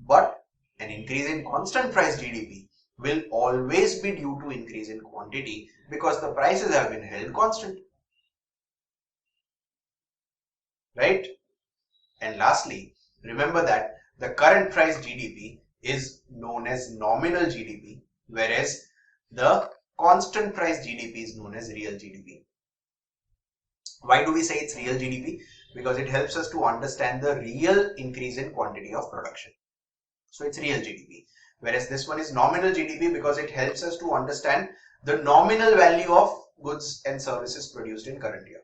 But an increase in constant price GDP will always be due to increase in quantity because the prices have been held constant. Right? And lastly, remember that the current price GDP is known as nominal GDP, whereas the constant price GDP is known as real GDP. Why do we say it's real GDP? Because it helps us to understand the real increase in quantity of production. So it's real GDP. Whereas this one is nominal GDP because it helps us to understand the nominal value of goods and services produced in current year.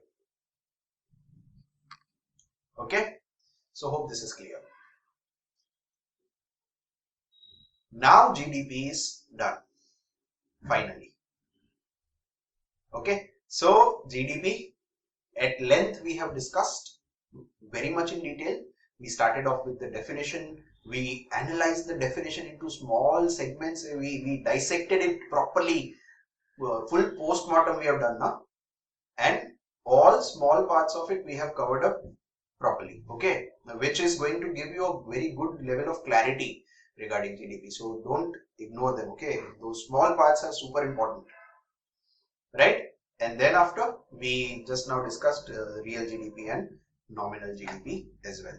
Okay? So hope this is clear. Now GDP is done. Finally. Okay? So GDP at length we have discussed very much in detail. We started off with the definition. We analyzed the definition into small segments. We dissected it properly. Full post-mortem we have done now. And all small parts of it we have covered up properly. Okay. Which is going to give you a very good level of clarity regarding GDP. So don't ignore them. Okay. Those small parts are super important. Right. And then after we just now discussed real GDP and nominal GDP as well.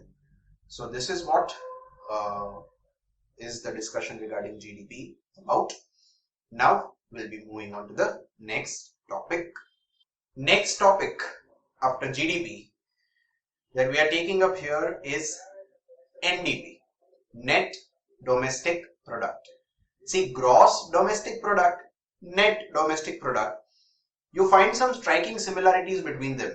So this is what is the discussion regarding GDP about. Now we'll be moving on to the next topic. Next topic after GDP that we are taking up here is NDP, Net Domestic Product. See, gross domestic product, net domestic product. You find some striking similarities between them.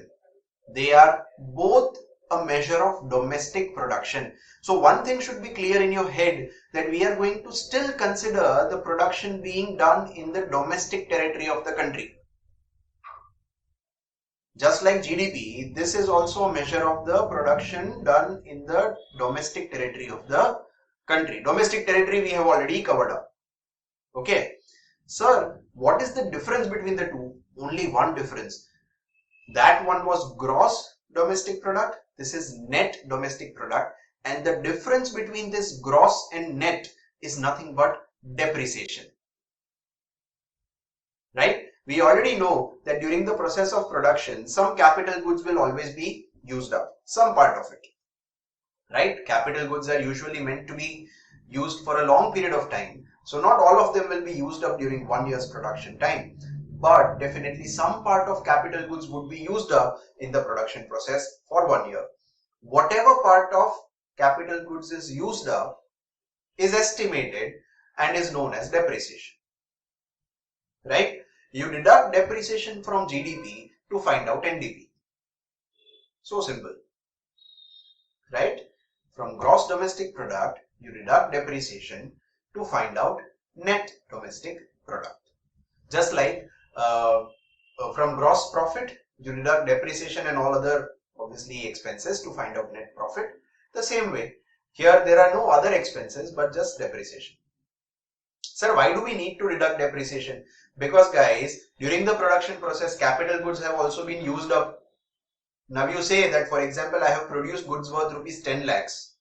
They are both a measure of domestic production. So one thing should be clear in your head, that we are going to still consider the production being done in the domestic territory of the country. Just like GDP, this is also a measure of the production done in the domestic territory of the country. Domestic territory we have already covered up. Okay. Sir, what is the difference between the two? Only one difference. That one was gross domestic product. This is net domestic product. And the difference between this gross and net is nothing but depreciation. Right? We already know that during the process of production, some capital goods will always be used up. Some part of it. Right? Capital goods are usually meant to be used for a long period of time. So not all of them will be used up during 1 year's production time. But definitely some part of capital goods would be used up in the production process for 1 year. Whatever part of capital goods is used up is estimated and is known as depreciation. Right? You deduct depreciation from GDP to find out NDP. So simple. Right? From gross domestic product, you deduct depreciation to find out net domestic product. Just like from gross profit, you deduct depreciation and all other obviously expenses to find out net profit. The same way, here there are no other expenses but just depreciation. Sir, why do we need to deduct depreciation? Because guys, during the production process, capital goods have also been used up. Now you say that, for example, I have produced goods worth rupees 10 lakhs.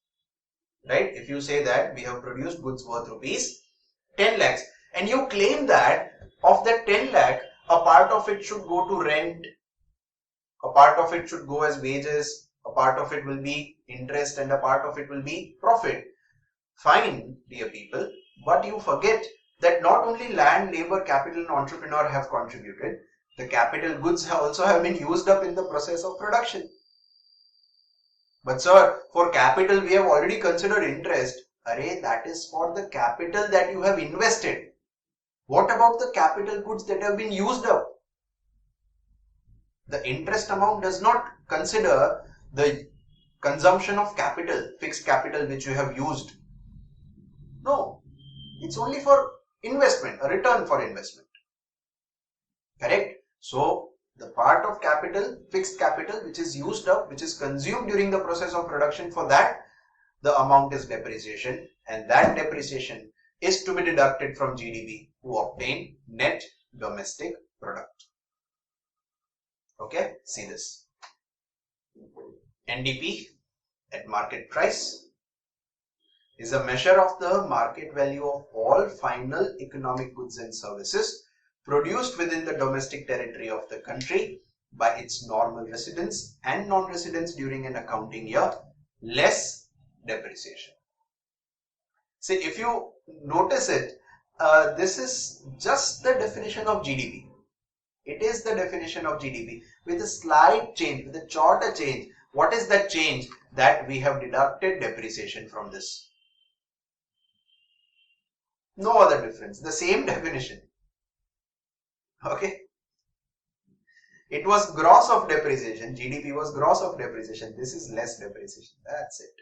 Right? If you say that we have produced goods worth rupees 10 lakhs and you claim that of that 10 lakh, a part of it should go to rent, a part of it should go as wages, a part of it will be interest and a part of it will be profit. Fine, dear people, but you forget that not only land, labor, capital and entrepreneur have contributed, the capital goods also have been used up in the process of production. But sir, for capital we have already considered interest. Array, that is for the capital that you have invested. What about the capital goods that have been used up? The interest amount does not consider the consumption of capital, fixed capital which you have used. No, it's only for investment, a return for investment. Correct? So the part of capital, fixed capital, which is used up, which is consumed during the process of production, for that the amount is depreciation, and that depreciation is to be deducted from GDP to obtain net domestic product. Okay, see this. NDP at market price is a measure of the market value of all final economic goods and services produced within the domestic territory of the country by its normal residents and non-residents during an accounting year, less depreciation. See, if you notice it, this is just the definition of GDP. It is the definition of GDP with a slight change, with a shorter change. What is that change? That we have deducted depreciation from this. No other difference, the same definition. Okay. It was gross of depreciation. GDP was gross of depreciation. This is less depreciation. That's it.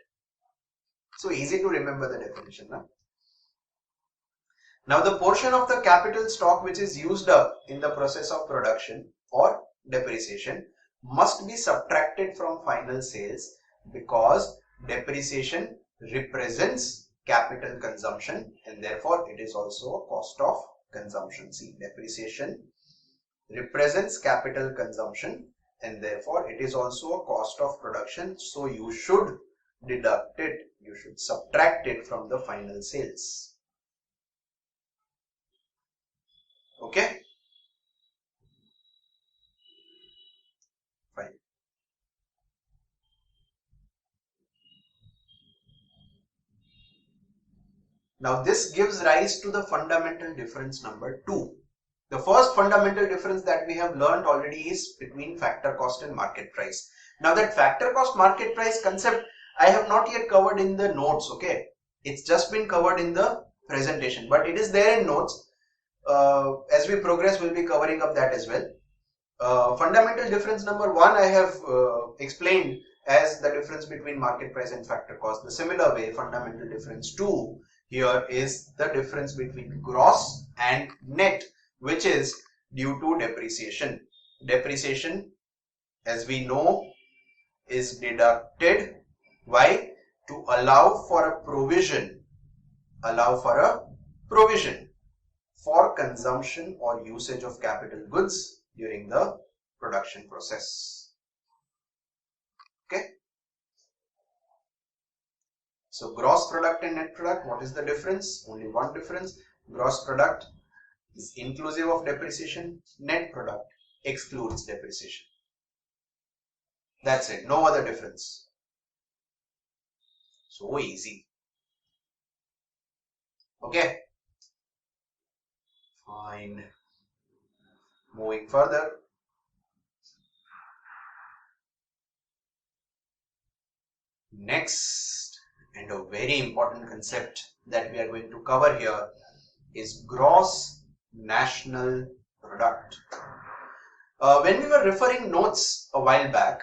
So easy to remember the definition. Huh? Now the portion of the capital stock which is used up in the process of production or depreciation must be subtracted from final sales, because depreciation represents capital consumption and therefore it is also a cost of consumption. See, depreciation represents capital consumption and therefore it is also a cost of production. So you should deduct it, you should subtract it from the final sales. Okay. Fine. Now this gives rise to the fundamental difference number 2. The first fundamental difference that we have learned already is between factor cost and market price. Now that factor cost market price concept I have not yet covered in the notes. Okay, it's just been covered in the presentation, but it is there in notes. As we progress, we'll be covering up that as well. Fundamental difference number 1 I have explained as the difference between market price and factor cost. The similar way, fundamental difference 2 here is the difference between gross and net, which is due to depreciation. Depreciation, as we know, is deducted. Why? To allow for a provision. For consumption or usage of capital goods during the production process. Okay. So gross product and net product, what is the difference? Only one difference. Gross product is inclusive of depreciation. Net product excludes depreciation. That's it. No other difference. So easy. Okay. Fine. Moving further. Next, and a very important concept that we are going to cover here is gross national product. When we were referring notes a while back,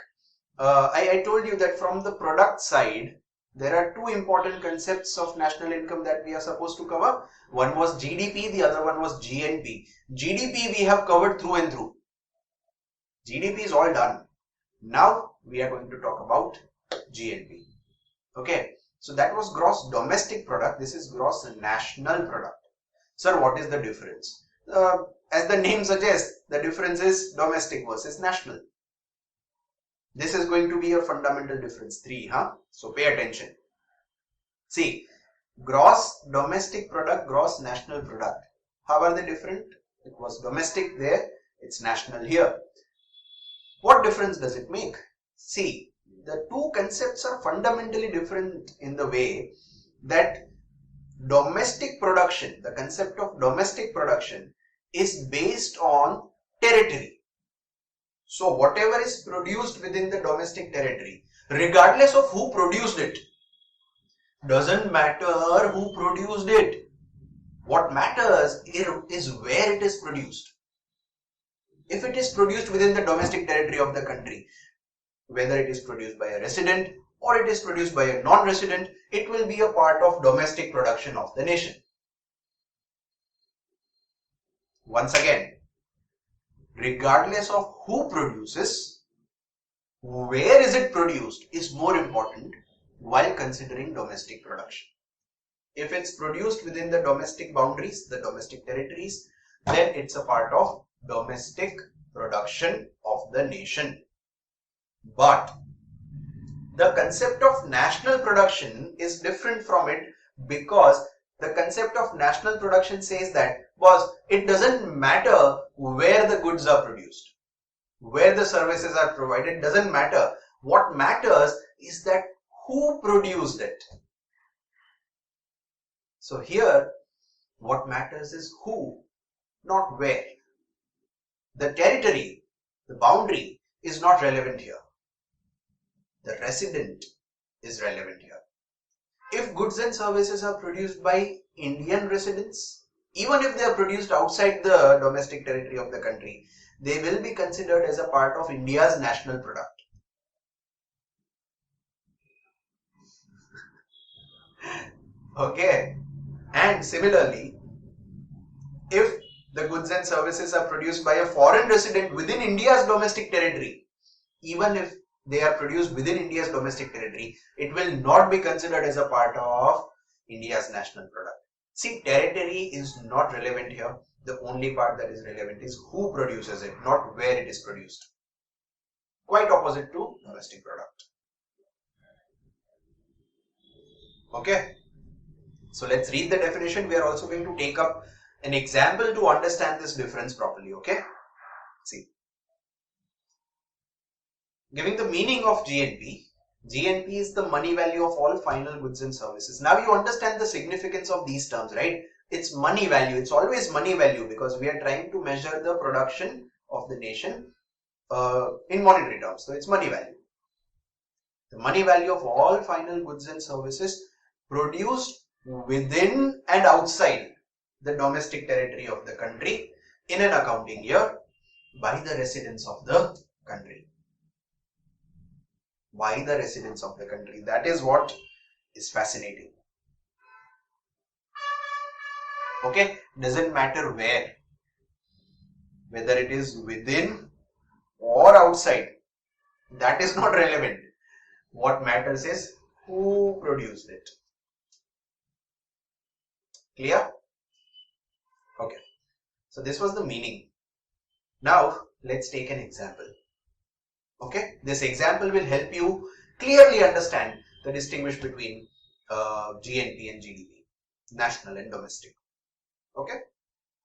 I told you that from the product side, there are two important concepts of national income that we are supposed to cover. One was GDP, the other one was GNP. GDP we have covered through and through. GDP is all done. Now we are going to talk about GNP. Okay, so that was gross domestic product. This is gross national product. Sir, what is the difference? As the name suggests, the difference is domestic versus national. This is going to be a fundamental difference 3, huh? So pay attention. See, gross domestic product, gross national product. How are they different? It was domestic there, it's national here. What difference does it make? See, the two concepts are fundamentally different in the way that domestic production, the concept of domestic production is based on territory. So whatever is produced within the domestic territory, regardless of who produced it, doesn't matter who produced it. What matters is where it is produced. If it is produced within the domestic territory of the country, whether it is produced by a resident or it is produced by a non-resident, it will be a part of domestic production of the nation. Once again, regardless of who produces, where is it produced is more important while considering domestic production. If it's produced within the domestic boundaries, the domestic territories, then it's a part of domestic production of the nation. But the concept of national production is different from it, because the concept of national production says that, boss, it doesn't matter where the goods are produced, where the services are provided, doesn't matter. What matters is that who produced it. So here, what matters is who, not where. The territory, the boundary is not relevant here. The resident is relevant here. If goods and services are produced by Indian residents, even if they are produced outside the domestic territory of the country, they will be considered as a part of India's national product. Okay. And similarly, if the goods and services are produced by a foreign resident within India's domestic territory, even if they are produced within India's domestic territory, it will not be considered as a part of India's national product. See, territory is not relevant here. The only part that is relevant is who produces it, not where it is produced. Quite opposite to domestic product. Okay. So let's read the definition. We are also going to take up an example to understand this difference properly. Okay. See. Giving the meaning of GNP. GNP is the money value of all final goods and services. Now you understand the significance of these terms, right? It's money value. It's always money value because we are trying to measure the production of the nation in monetary terms. So it's money value. The money value of all final goods and services produced within and outside the domestic territory of the country in an accounting year by the residents of the country. By the residents of the country. That is what is fascinating. Okay, doesn't matter where, whether it is within or outside, that is not relevant. What matters is who produced it. Clear? Okay, so this was the meaning. Now let's take an example. Okay, this example will help you clearly understand the distinguish between GNP and GDP, national and domestic. Okay,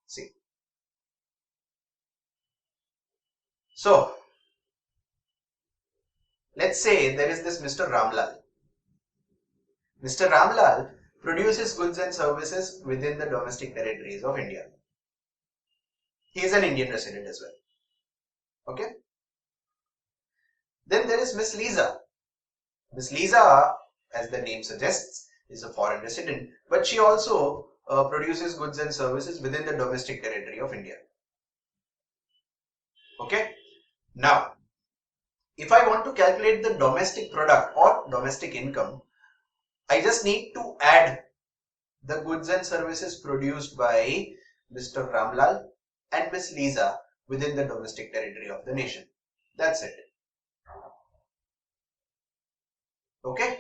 see. So, let's say there is this Mr. Ramlal. Mr. Ramlal produces goods and services within the domestic territories of India. He is an Indian resident as well. Okay. Then there is Miss Lisa. Miss Lisa, as the name suggests, is a foreign resident, but she also produces goods and services within the domestic territory of India. Okay. Now, if I want to calculate the domestic product or domestic income, I just need to add the goods and services produced by Mr. Ramlal and Miss Lisa within the domestic territory of the nation. That's it. Okay.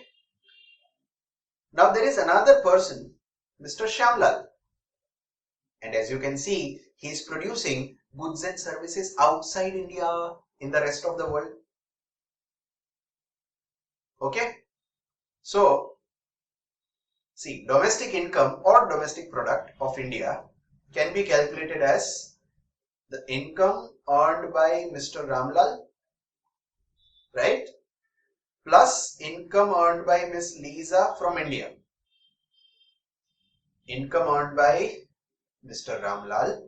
Now there is another person, Mr. Shamlal, and as you can see, he is producing goods and services outside India in the rest of the world. Okay. So, see, domestic income or domestic product of India can be calculated as the income earned by Mr. Ramlal, right, plus income earned by Miss Lisa from India. Income earned by Mr. Ramlal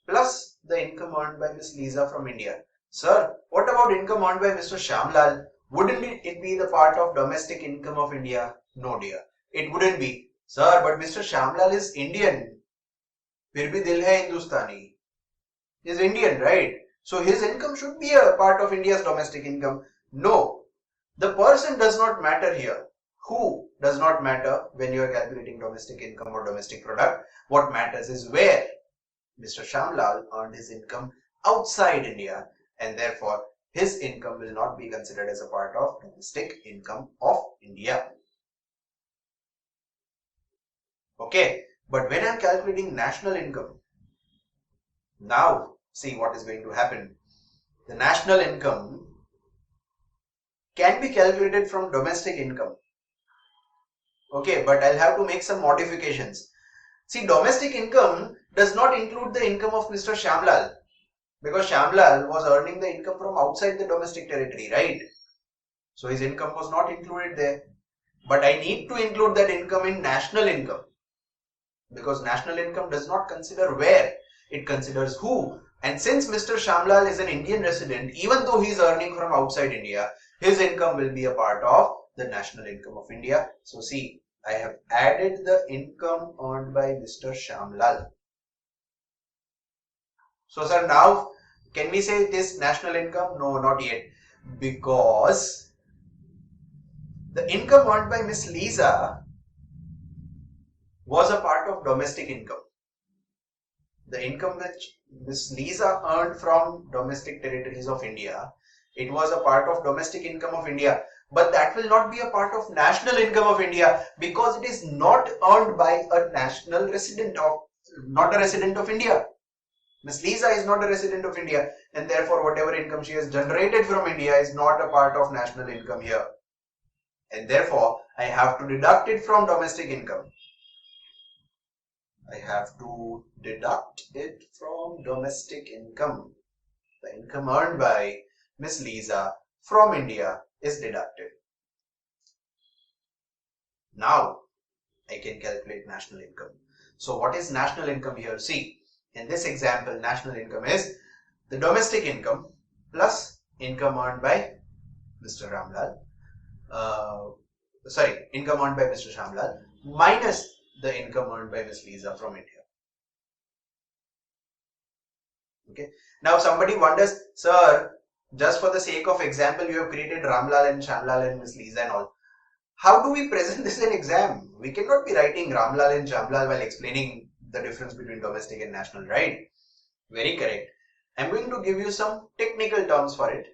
plus the income earned by Miss Lisa from India. Sir, what about income earned by Mr. Shamlal? Wouldn't it be the part of domestic income of India? No dear, it wouldn't be. Sir, but Mr. Shamlal is Indian. Fir bhi dil hai Hindustani. He is Indian, right? So his income should be a part of India's domestic income. No, The person does not matter here. Who does not matter when you are calculating domestic income or domestic product. What matters is where Mr. Shamlal earned his income outside India, and therefore his income will not be considered as a part of domestic income of India. Okay, but when I'm calculating national income, now see what is going to happen. The national income can be calculated from domestic income. Okay, but I'll have to make some modifications. See, domestic income does not include the income of Mr. Shamlal, because Shamlal was earning the income from outside the domestic territory, right? So his income was not included there. But I need to include that income in national income, because national income does not consider where, it considers who. And since Mr. Shamlal is an Indian resident, even though he is earning from outside India, his income will be a part of the national income of India. So see, I have added the income earned by Mr. Shamlal. So sir, now can we say it is national income? No, not yet, because the income earned by Miss Lisa was a part of domestic income. The income which Miss Lisa earned from domestic territories of India, it was a part of domestic income of India. But that will not be a part of national income of India, because it is not earned by a national resident of, not a resident of India. Miss Lisa is not a resident of India, and therefore whatever income she has generated from India is not a part of national income here. And therefore I have to deduct it from domestic income. I have to deduct it from domestic income. The income earned by Miss Lisa from India is deducted. Now I can calculate national income. So what is national income here? See, in this example, national income is the domestic income plus income earned by Mr. Ramlal. Income earned by Mr. Shamlal minus the income earned by Miss Lisa from India. Okay. Now somebody wonders, sir, just for the sake of example, you have created Ramlal and Shamlal and Miss Lisa and all. How do we present this in exam? We cannot be writing Ramlal and Shamlal while explaining the difference between domestic and national, right? Very correct. I'm going to give you some technical terms for it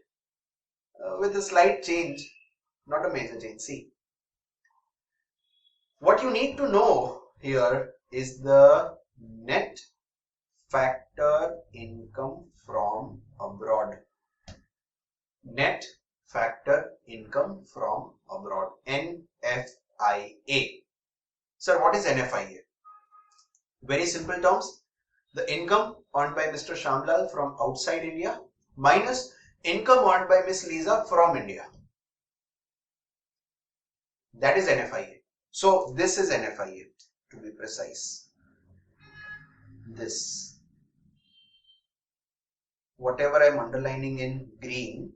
with a slight change, not a major change. See, what you need to know here is the net factor income from abroad. Net factor income from abroad, NFIA. Sir, what is NFIA? Very simple terms. The income earned by Mr. Shamlal from outside India minus income earned by Miss Lisa from India. That is NFIA. So this is NFIA, to be precise. This. Whatever I am underlining in green,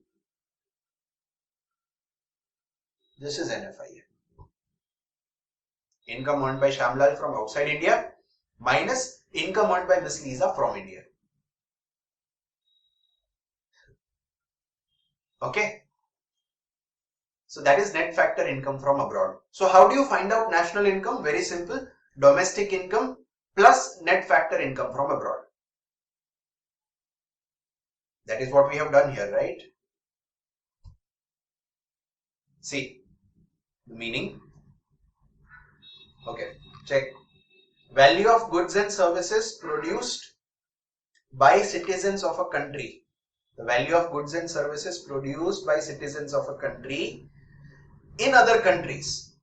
this is NFIA. Income earned by Shamlal from outside India minus income earned by Miss Lisa from India. Okay. So that is net factor income from abroad. So how do you find out national income? Very simple. Domestic income plus net factor income from abroad. That is what we have done here, right? See the meaning. Okay, check. Value of goods and services produced by citizens of a country. The value of goods and services produced by citizens of a country in other countries.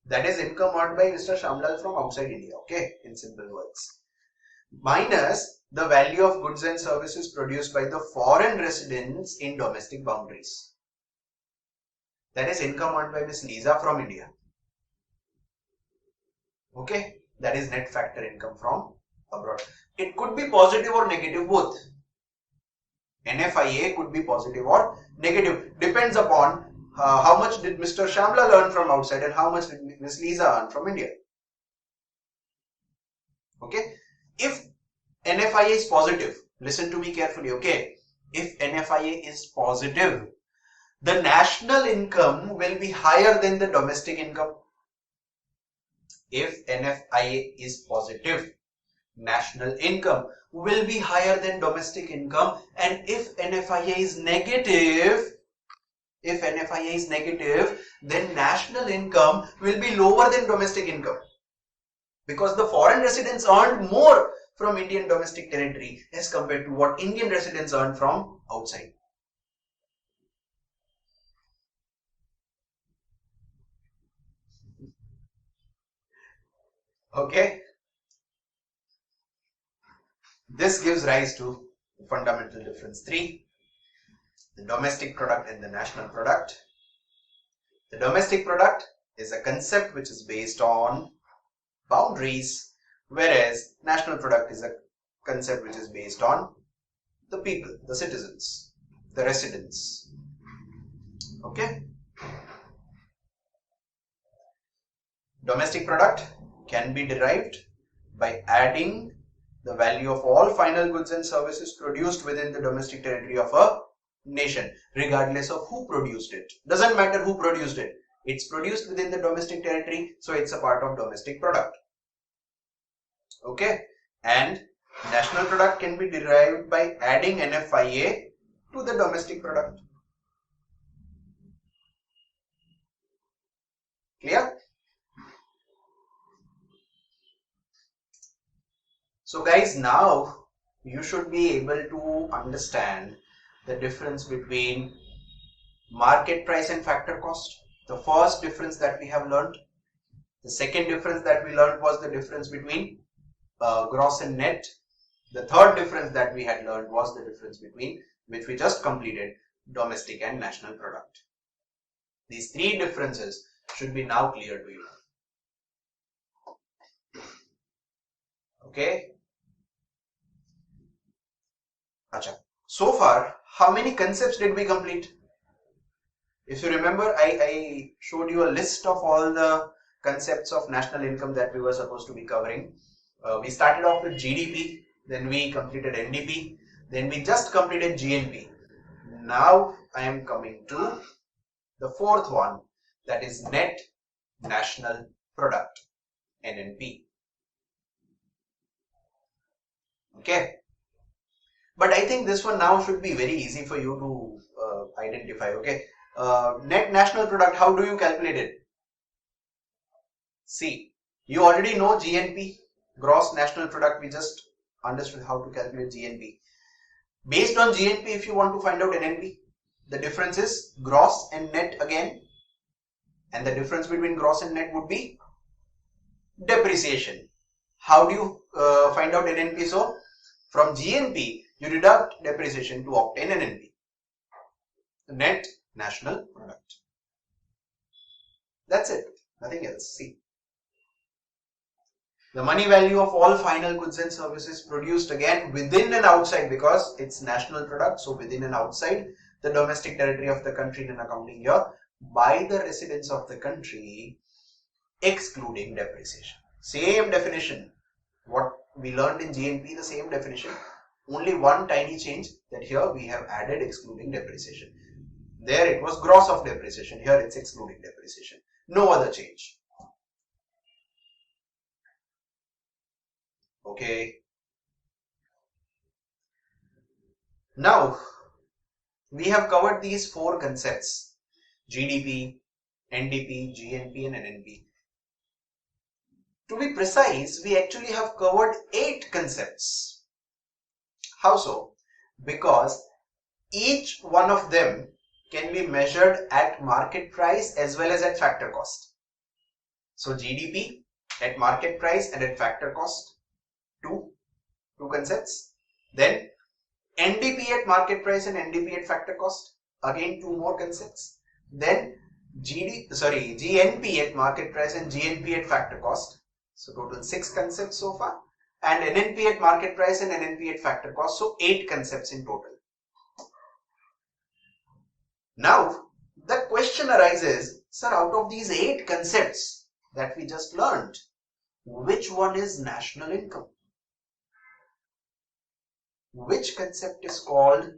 That is income earned by Mr. Shamlal from outside India. Okay, in simple words. Minus the value of goods and services produced by the foreign residents in domestic boundaries. That is income earned by Miss Lisa from India. Okay, that is net factor income from abroad. It could be positive or negative, both. NFIA could be positive or negative. Depends upon how much did Mr. Shamlal earn from outside and how much did Miss Lisa earn from India. Okay, if NFIA is positive, listen to me carefully. Okay, if NFIA is positive, the national income will be higher than the domestic income. If NFIA is positive, national income will be higher than domestic income, and if NFIA is negative, then national income will be lower than domestic income, because the foreign residents earned more from Indian domestic territory as compared to what Indian residents earned from outside. Okay, this gives rise to fundamental difference 3, the domestic product and the national product. The domestic product is a concept which is based on boundaries, whereas national product is a concept which is based on the people, the citizens, the residents. Okay. Domestic product can be derived by adding the value of all final goods and services produced within the domestic territory of a nation, regardless of who produced it. Doesn't matter who produced it. It's produced within the domestic territory, so it's a part of domestic product. Okay. And national product can be derived by adding NFIA to the domestic product. Clear? So guys, now you should be able to understand the difference between market price and factor cost. The first difference that we have learned. The second difference that we learned was the difference between gross and net. The third difference that we had learned was the difference between, which we just completed, domestic and national product. These three differences should be now clear to you. Okay. Acha. So far, how many concepts did we complete? If you remember, I showed you a list of all the concepts of national income that we were supposed to be covering. We started off with GDP, then we completed NDP, then we just completed GNP. Now I am coming to the fourth one, that is net national product, NNP. Okay. But I think this one now should be very easy for you to identify. Okay. Net national product, how do you calculate it? See, you already know GNP, gross national product. We just understood how to calculate GNP. Based on GNP, if you want to find out NNP, the difference is gross and net again, and the difference between gross and net would be depreciation. How do you find out NNP? So from GNP you deduct depreciation to obtain NNP, the net national product. That's it, nothing else. See, the money value of all final goods and services produced, again within and outside, because it's national product, so within and outside the domestic territory of the country in an accounting year, by the residents of the country, excluding depreciation. Same definition what we learned in GNP, the same definition, only one tiny change, that here we have added excluding depreciation. There it was gross of depreciation, here it's excluding depreciation. No other change. Okay. Now we have covered these four concepts: GDP, NDP, GNP and NNP. To be precise, we actually have covered 8 concepts. How so? Because each one of them can be measured at market price as well as at factor cost. So GDP at market price and at factor cost, two concepts. Then NDP at market price and NDP at factor cost, again 2 more concepts. Then GNP at market price and GNP at factor cost. So total 6 concepts so far, and NNP at market price and NNP at factor cost, so 8 concepts in total. Now the question arises, sir, out of these 8 concepts that we just learned, which one is national income? Which concept is called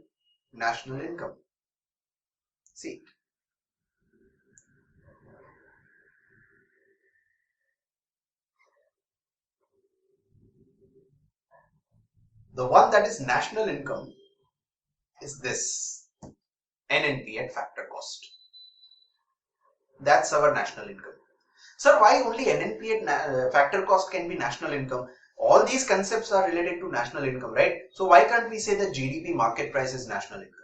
national income? See, The one that is national income is this, NNP at factor cost. That's our national income. Sir, why only NNP at factor cost can be national income? All these concepts are related to national income, right? So why can't we say that GDP market price is national income?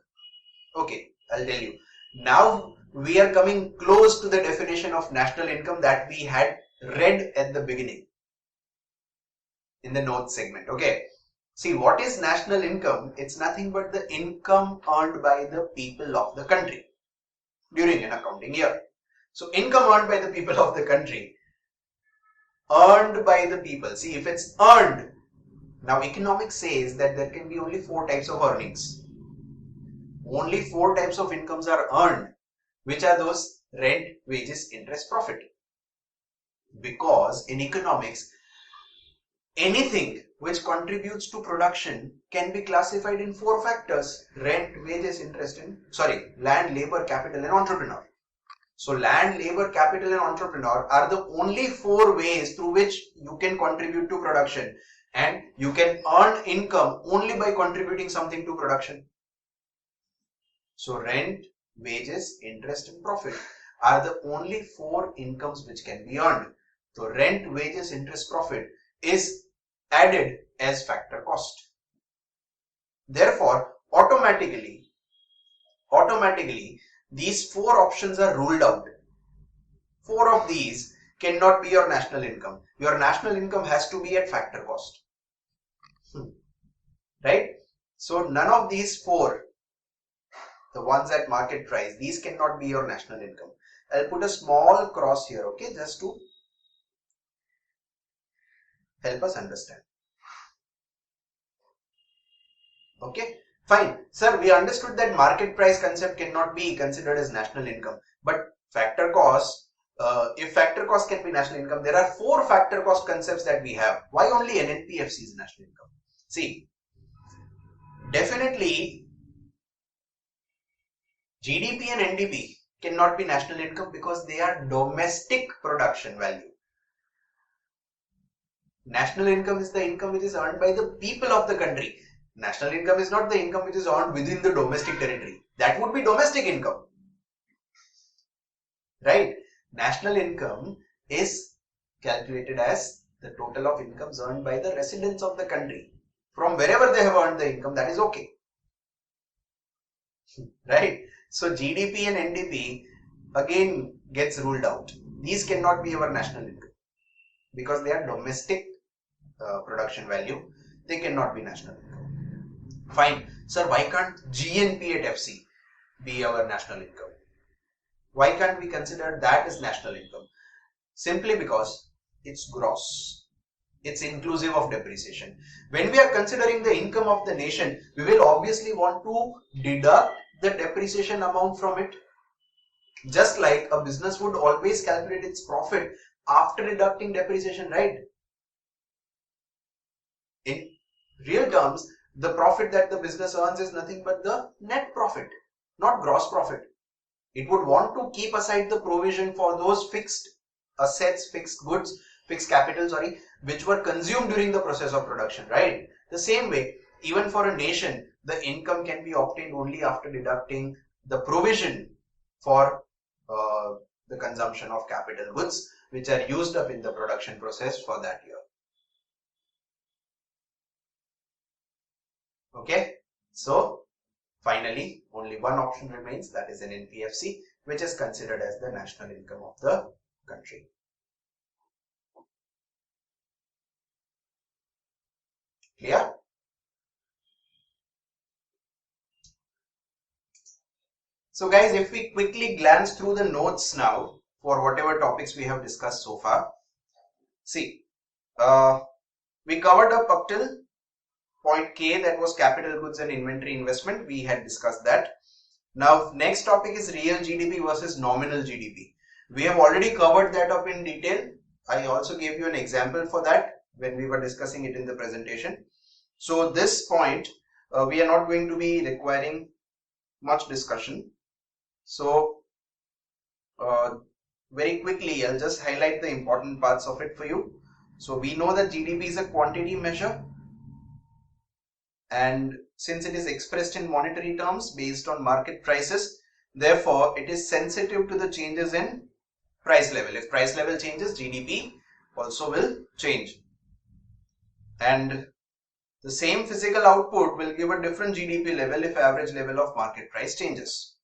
Okay, I'll tell you. Now we are coming close to the definition of national income that we had read at the beginning in the notes segment. Okay. See, what is national income? It's nothing but the income earned by the people of the country during an accounting year. So income earned by the people of the country. Earned by the people. See, if it's earned, now economics says that there can be only 4 types of earnings. Only 4 types of incomes are earned. Which are those? Rent, wages, interest, profit. Because in economics, anything which contributes to production can be classified in 4 factors: rent, wages, interest, and land, labor, capital, and entrepreneur. So land, labor, capital, and entrepreneur are the only 4 ways through which you can contribute to production, and you can earn income only by contributing something to production. So rent, wages, interest, and profit are the only 4 incomes which can be earned. So rent, wages, interest, profit is added as factor cost. Therefore, automatically these 4 options are ruled out. 4 of these cannot be your national income. Your national income has to be at factor cost. Right? So none of these 4, the ones at market price, these cannot be your national income. I'll put a small cross here, okay, just to help us understand. Okay, fine. Sir, we understood that market price concept cannot be considered as national income. But factor cost, if factor cost can be national income, there are 4 factor cost concepts that we have. Why only NNPFC is national income? See, definitely GDP and NDP cannot be national income because they are domestic production value. National income is the income which is earned by the people of the country. National income is not the income which is earned within the domestic territory. That would be domestic income. Right? National income is calculated as the total of incomes earned by the residents of the country. From wherever they have earned the income, that is okay. Right? So GDP and NDP again gets ruled out. These cannot be our national income because they are domestic production value. They cannot be national income. Fine. Sir, why can't GNP at FC be our national income? Why can't we consider that as national income? Simply because it's gross. It's inclusive of depreciation. When we are considering the income of the nation, we will obviously want to deduct the depreciation amount from it. Just like a business would always calculate its profit after deducting depreciation, right? In real terms, the profit that the business earns is nothing but the net profit, not gross profit. It would want to keep aside the provision for those fixed assets, fixed goods, fixed capital, which were consumed during the process of production, right? The same way, even for a nation, the income can be obtained only after deducting the provision for the consumption of capital goods, which are used up in the production process for that year. Okay, so finally, only one option remains, that is an NPFC, which is considered as the national income of the country. Clear? So guys, if we quickly glance through the notes now for whatever topics we have discussed so far. See, we covered up till point K, that was capital goods and inventory investment. We had discussed that. Now next topic is real GDP versus nominal GDP. We have already covered that up in detail. I also gave you an example for that when we were discussing it in the presentation. So this point we are not going to be requiring much discussion. So very quickly I'll just highlight the important parts of it for you. So we know that GDP is a quantity measure. and since it is expressed in monetary terms based on market prices, therefore it is sensitive to the changes in price level. If price level changes, GDP also will change. And the same physical output will give a different GDP level if average level of market price changes.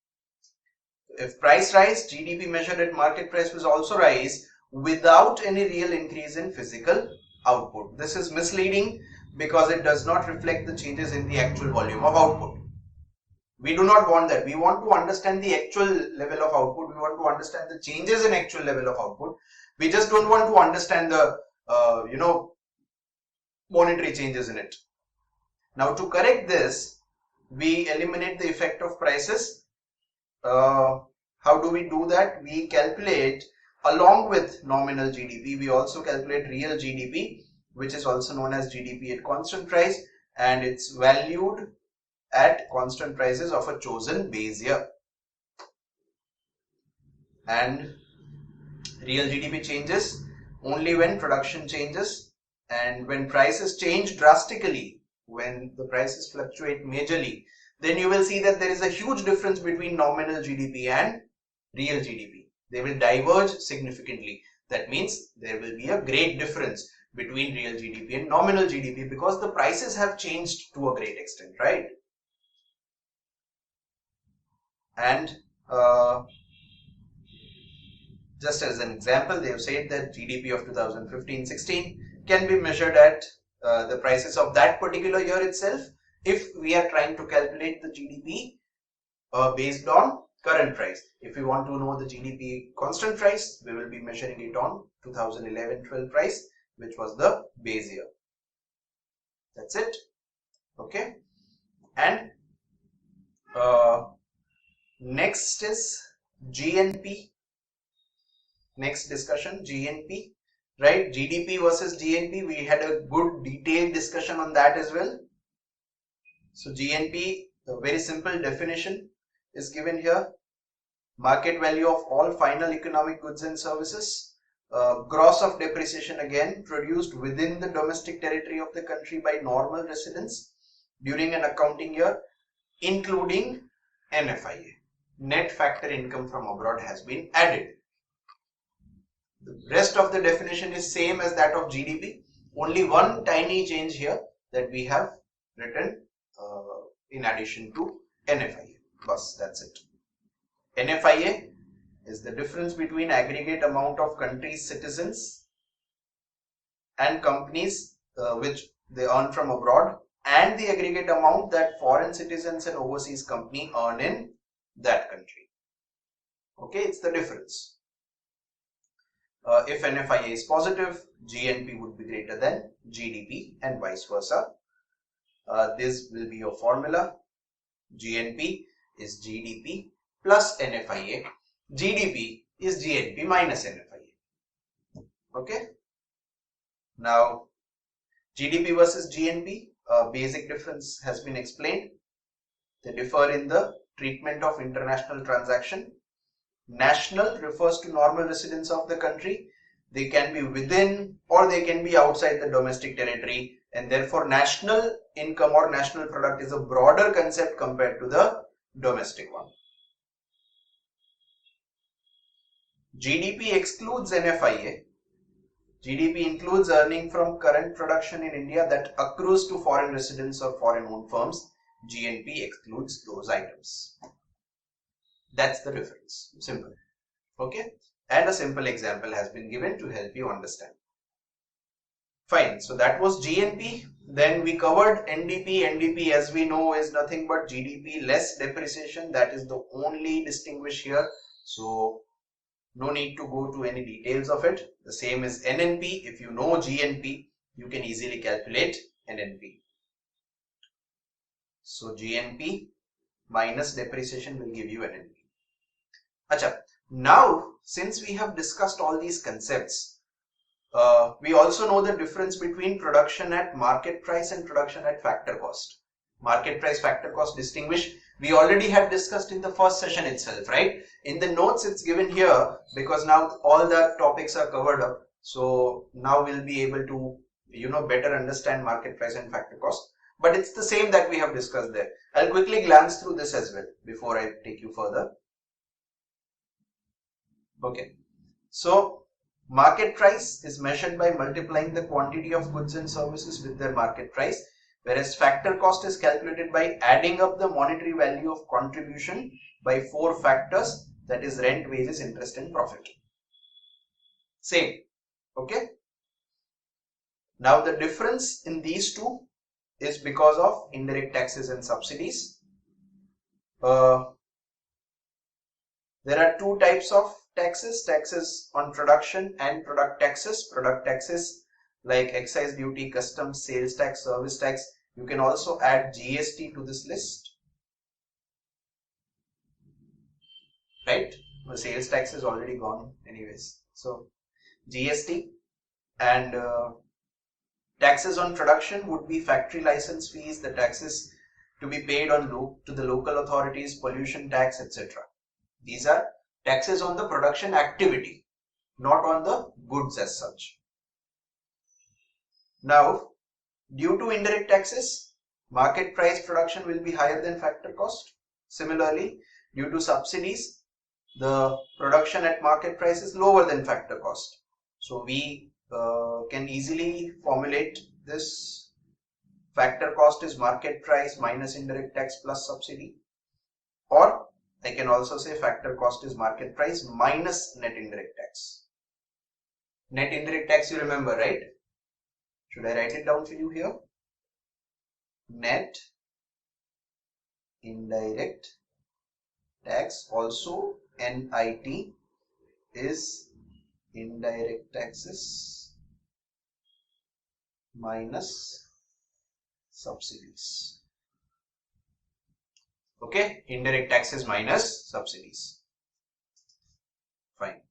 If price rise, GDP measured at market price will also rise without any real increase in physical output. This is misleading because it does not reflect the changes in the actual volume of output. We do not want that. We want to understand the actual level of output. We want to understand the changes in actual level of output. We just don't want to understand the monetary changes in it. Now, to correct this, we eliminate the effect of prices. How do we do that? We calculate, along with nominal GDP, we also calculate real GDP, which is also known as GDP at constant price, and it's valued at constant prices of a chosen base year. And real GDP changes only when production changes, and when prices change drastically, when the prices fluctuate majorly, then you will see that there is a huge difference between nominal GDP and real GDP. They will diverge significantly. That means there will be a great difference between real GDP and nominal GDP because the prices have changed to a great extent, right? And just as an example, they have said that GDP of 2015-16 can be measured at the prices of that particular year itself if we are trying to calculate the GDP based on current price. If we want to know the GDP constant price, we will be measuring it on 2011-12 price, which was the base year. That's it. Okay. And next is GNP. Next discussion, GNP, right? GDP versus GNP. We had a good detailed discussion on that as well. So GNP, a very simple definition is given here. Market value of all final economic goods and services, gross of depreciation again produced within the domestic territory of the country by normal residents during an accounting year, including NFIA. Net factor income from abroad has been added. The rest of the definition is same as that of GDP. Only one tiny change here that we have written in addition to NFIA. Bas, that's it. NFIA is the difference between aggregate amount of country's citizens and companies which they earn from abroad and the aggregate amount that foreign citizens and overseas company earn in that country. Okay, it's the difference. If NFIA is positive, GNP would be greater than GDP and vice versa. This will be your formula. GNP is GDP plus NFIA. GDP is GNP minus NFIA. Okay. Now, GDP versus GNP, basic difference has been explained. They differ in the treatment of international transaction. National refers to normal residents of the country. They can be within or they can be outside the domestic territory, and therefore national income or national product is a broader concept compared to the domestic one. GDP excludes NFIA. GDP includes earning from current production in India that accrues to foreign residents or foreign owned firms. GNP excludes those items. That's the difference. Simple. Okay. And a simple example has been given to help you understand. Fine. So that was GNP. Then we covered NDP. NDP, as we know, is nothing but GDP less depreciation. That is the only distinguish here. So no need to go to any details of it. The same is NNP. If you know GNP, you can easily calculate NNP. So GNP minus depreciation will give you NNP. Acha. Now, since we have discussed all these concepts, we also know the difference between production at market price and production at factor cost. Market price, factor cost distinguish. We already had discussed in the first session itself, right? In the notes it's given here because now all the topics are covered up. So now we'll be able to, better understand market price and factor cost. but it's the same that we have discussed there. I'll quickly glance through this as well before I take you further. Okay, so market price is measured by multiplying the quantity of goods and services with their market price, whereas factor cost is calculated by adding up the monetary value of contribution by 4 factors, that is rent, wages, interest and profit. Same. Okay. Now the difference in these two is because of indirect taxes and subsidies. There are two types of taxes: taxes on production and product taxes. Product taxes like excise duty, customs, sales tax, service tax. You can also add GST to this list, right? The sales tax is already gone anyways. So GST and taxes on production would be factory license fees, the taxes to be paid on to the local authorities, pollution tax, etc. These are taxes on the production activity, not on the goods as such. Now, due to indirect taxes, market price production will be higher than factor cost. Similarly, due to subsidies, the production at market price is lower than factor cost. So we can easily formulate this: factor cost is market price minus indirect tax plus subsidy, or I can also say factor cost is market price minus net indirect tax. Net indirect tax, you remember, right? Should I write it down for you here? Net indirect tax, also NIT, is indirect taxes minus subsidies. Okay, indirect taxes minus subsidies. Fine.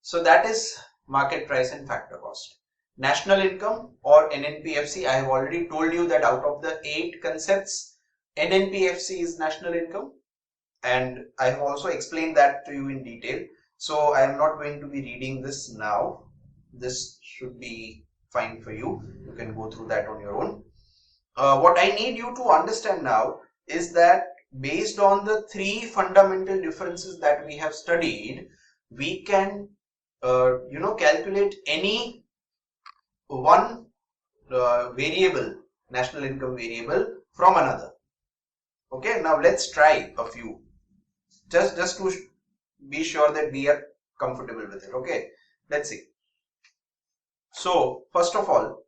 So that is market price and factor cost. National income or NNPFC, I have already told you that out of the 8 concepts, NNPFC is national income, and I have also explained that to you in detail. So I am not going to be reading this now. This should be fine for you. You can go through that on your own. What I need you to understand now is that based on the 3 fundamental differences that we have studied, we can calculate any one variable, national income variable, from another. Okay, now let's try a few, just to be sure that we are comfortable with it. Okay, let's see. So first of all,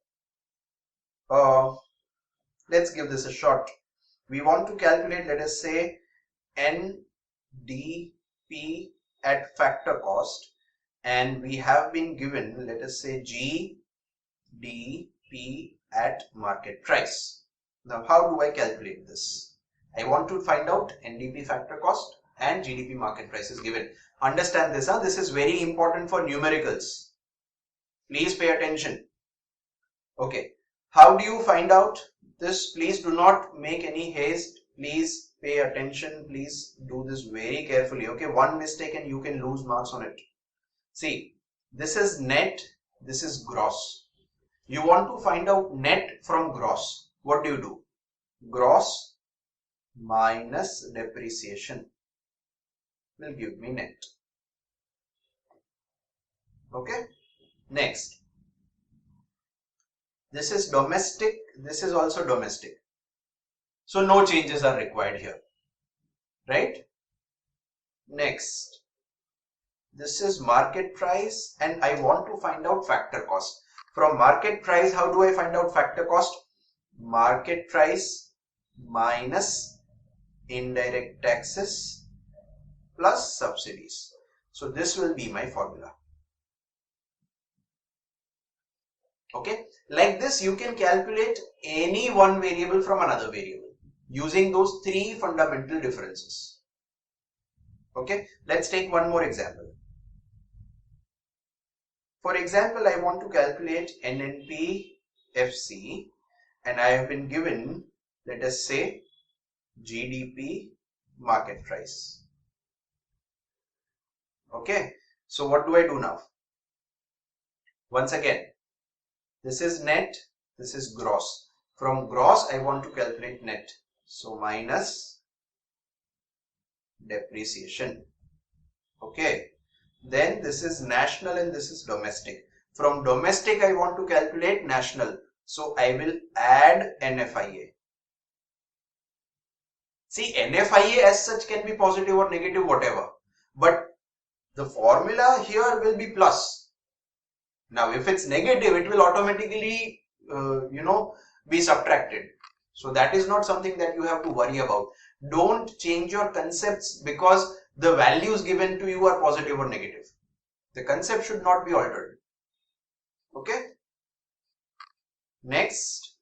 let's give this a shot. We want to calculate, let us say, NDP at factor cost, and we have been given, let us say, GDP at market price. Now how do I calculate this? I want to find out NDP factor cost and GDP market price is given. Understand this, this is very important for numericals. Please pay attention. Okay, how do you find out this? Please do not make any haste. Please pay attention. Please do this very carefully. Okay, one mistake and you can lose marks on it. See, this is net, this is gross. You want to find out net from gross. What do you do? Gross minus depreciation will give me net. Okay, next. This is domestic, this is also domestic. So no changes are required here, right? Next, this is market price and I want to find out factor cost. From market price, how do I find out factor cost? Market price minus indirect taxes plus subsidies. So this will be my formula. Okay, like this you can calculate any one variable from another variable using those 3 fundamental differences. Okay, let's take one more example. For example, I want to calculate NNPFC and I have been given, let us say, GDP market price. Okay, so what do I do now? Once again, this is net, this is gross. From gross, I want to calculate net. So minus depreciation. Okay. Then this is national and this is domestic. From domestic, I want to calculate national. So I will add NFIA. See, NFIA as such can be positive or negative, whatever. But the formula here will be plus. Now, if it's negative, it will automatically, be subtracted. So that is not something that you have to worry about. Don't change your concepts because the values given to you are positive or negative. The concept should not be altered. Okay. Next,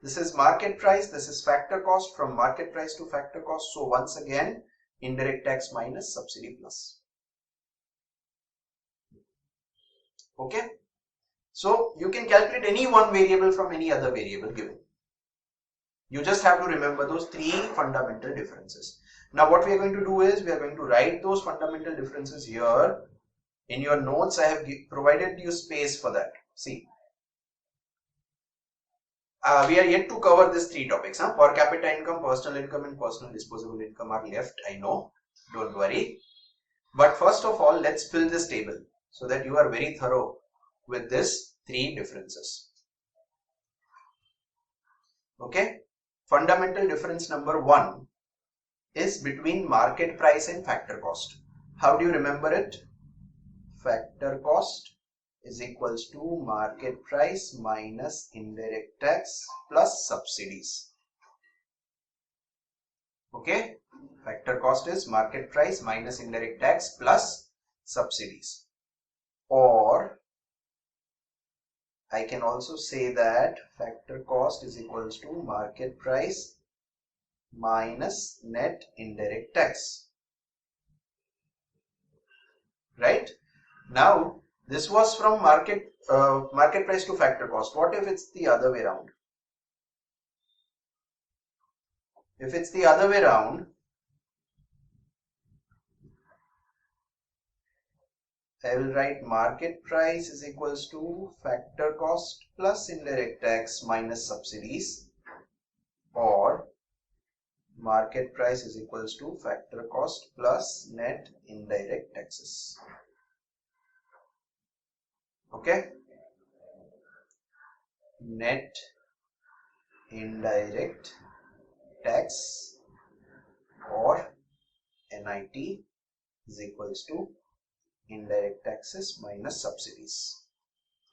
this is market price. This is factor cost. From market price to factor cost. So once again, indirect tax minus subsidy plus. Okay. So you can calculate any one variable from any other variable given. You just have to remember those three fundamental differences. Now what we are going to do is we are going to write those fundamental differences here. In your notes, I have provided you space for that. See, we are yet to cover these three topics. Per capita income, personal income and personal disposable income are left. I know, don't worry. But first of all, let's fill this table so that you are very thorough with these three differences. Okay. Fundamental difference number 1 is between market price and factor cost. How do you remember it? Factor cost is equals to market price minus indirect tax plus subsidies. Okay, factor cost is market price minus indirect tax plus subsidies. Or I can also say that factor cost is equals to market price minus net indirect tax. Right? Now, this was from market price to factor cost. What if it's the other way around? If it's the other way around, I will write market price is equals to factor cost plus indirect tax minus subsidies, or market price is equals to factor cost plus net indirect taxes. Okay, net indirect tax or NIT is equals to indirect taxes minus subsidies.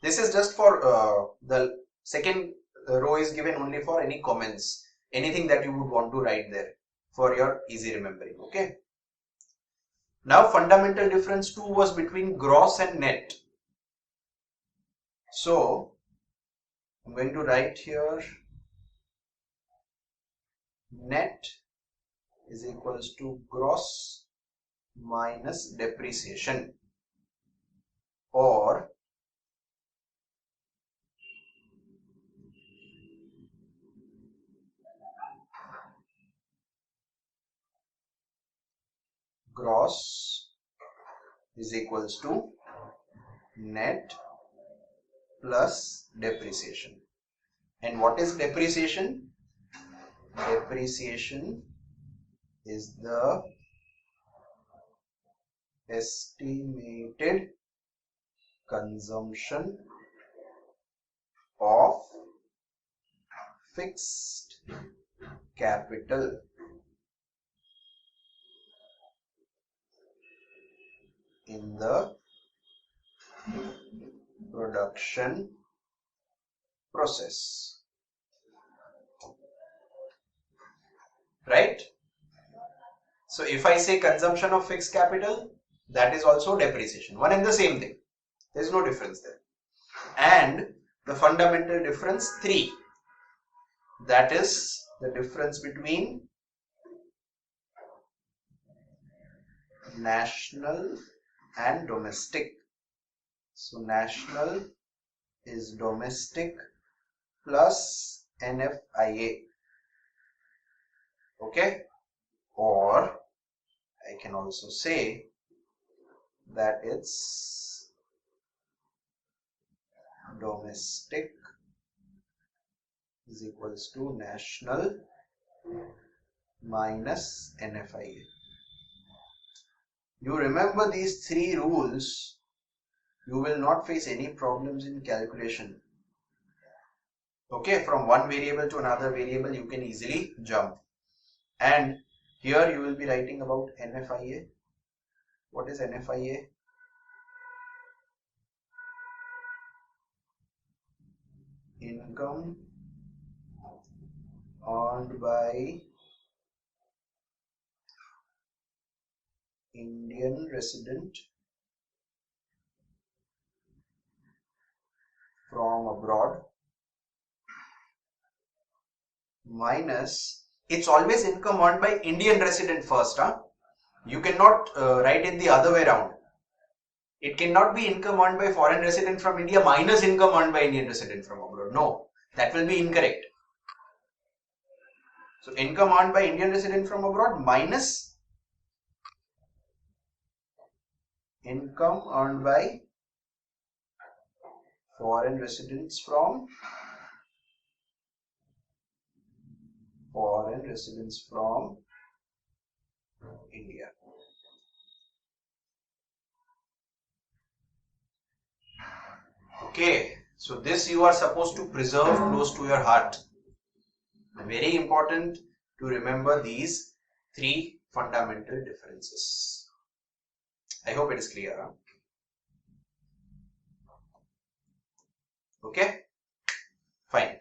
This is just for the second row is given only for any comments, anything that you would want to write there for your easy remembering. Okay. Now fundamental difference 2 was between gross and net. So I'm going to write here net is equals to gross minus depreciation, or gross is equals to net plus depreciation. And what is depreciation? Depreciation is the estimated consumption of fixed capital in the production process. Right? So if I say consumption of fixed capital, that is also depreciation. One and the same thing. There is no difference there. And the fundamental difference 3, that is the difference between national and domestic. So national is domestic plus NFIA. Okay, or I can also say that it's domestic is equals to national minus NFIA. You remember these three rules, you will not face any problems in calculation. Okay, from one variable to another variable you can easily jump. And here you will be writing about NFIA. What is NFIA? Income earned by Indian resident from abroad minus, it's always income earned by Indian resident first. You cannot write it the other way around. It cannot be income earned by foreign resident from India minus income earned by Indian resident from abroad. No, that will be incorrect. So income earned by Indian resident from abroad minus income earned by foreign residents from India. Okay, so this you are supposed to preserve close to your heart. Very important to remember these three fundamental differences. I hope it is clear. Okay, fine.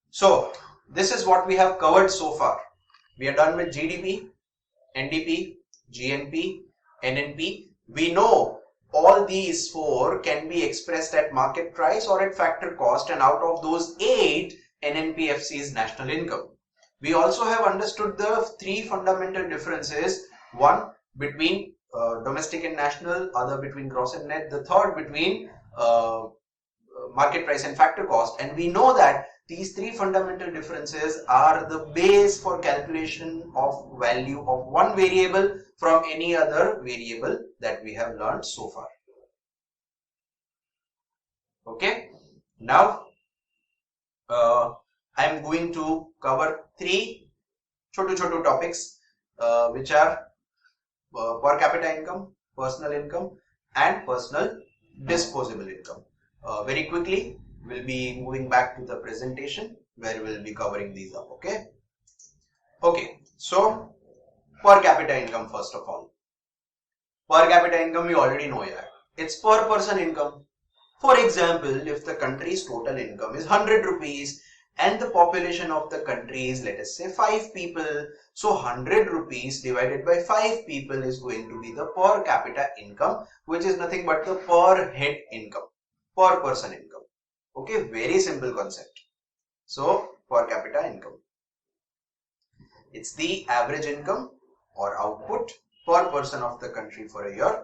So this is what we have covered so far. We are done with GDP, NDP, GNP, NNP. We know all these four can be expressed at market price or at factor cost, and out of those 8, NNPFC is national income. We also have understood the three fundamental differences, one between domestic and national, other between gross and net, the third between market price and factor cost, and we know that these three fundamental differences are the base for calculation of value of one variable from any other variable that we have learned so far. Okay, now I am going to cover three chotu topics which are per capita income, personal income and personal disposable income. Very quickly, we'll be moving back to the presentation where we'll be covering these up. Okay, so per capita income, first of all. Per capita income you already know that. It's per person income. For example, if the country's total income is 100 rupees and the population of the country is, let us say, 5 people, so 100 rupees divided by 5 people is going to be the per capita income, which is nothing but the per head income, per person income. Okay, very simple concept. So per capita income, it's the average income or output per person of the country for a year,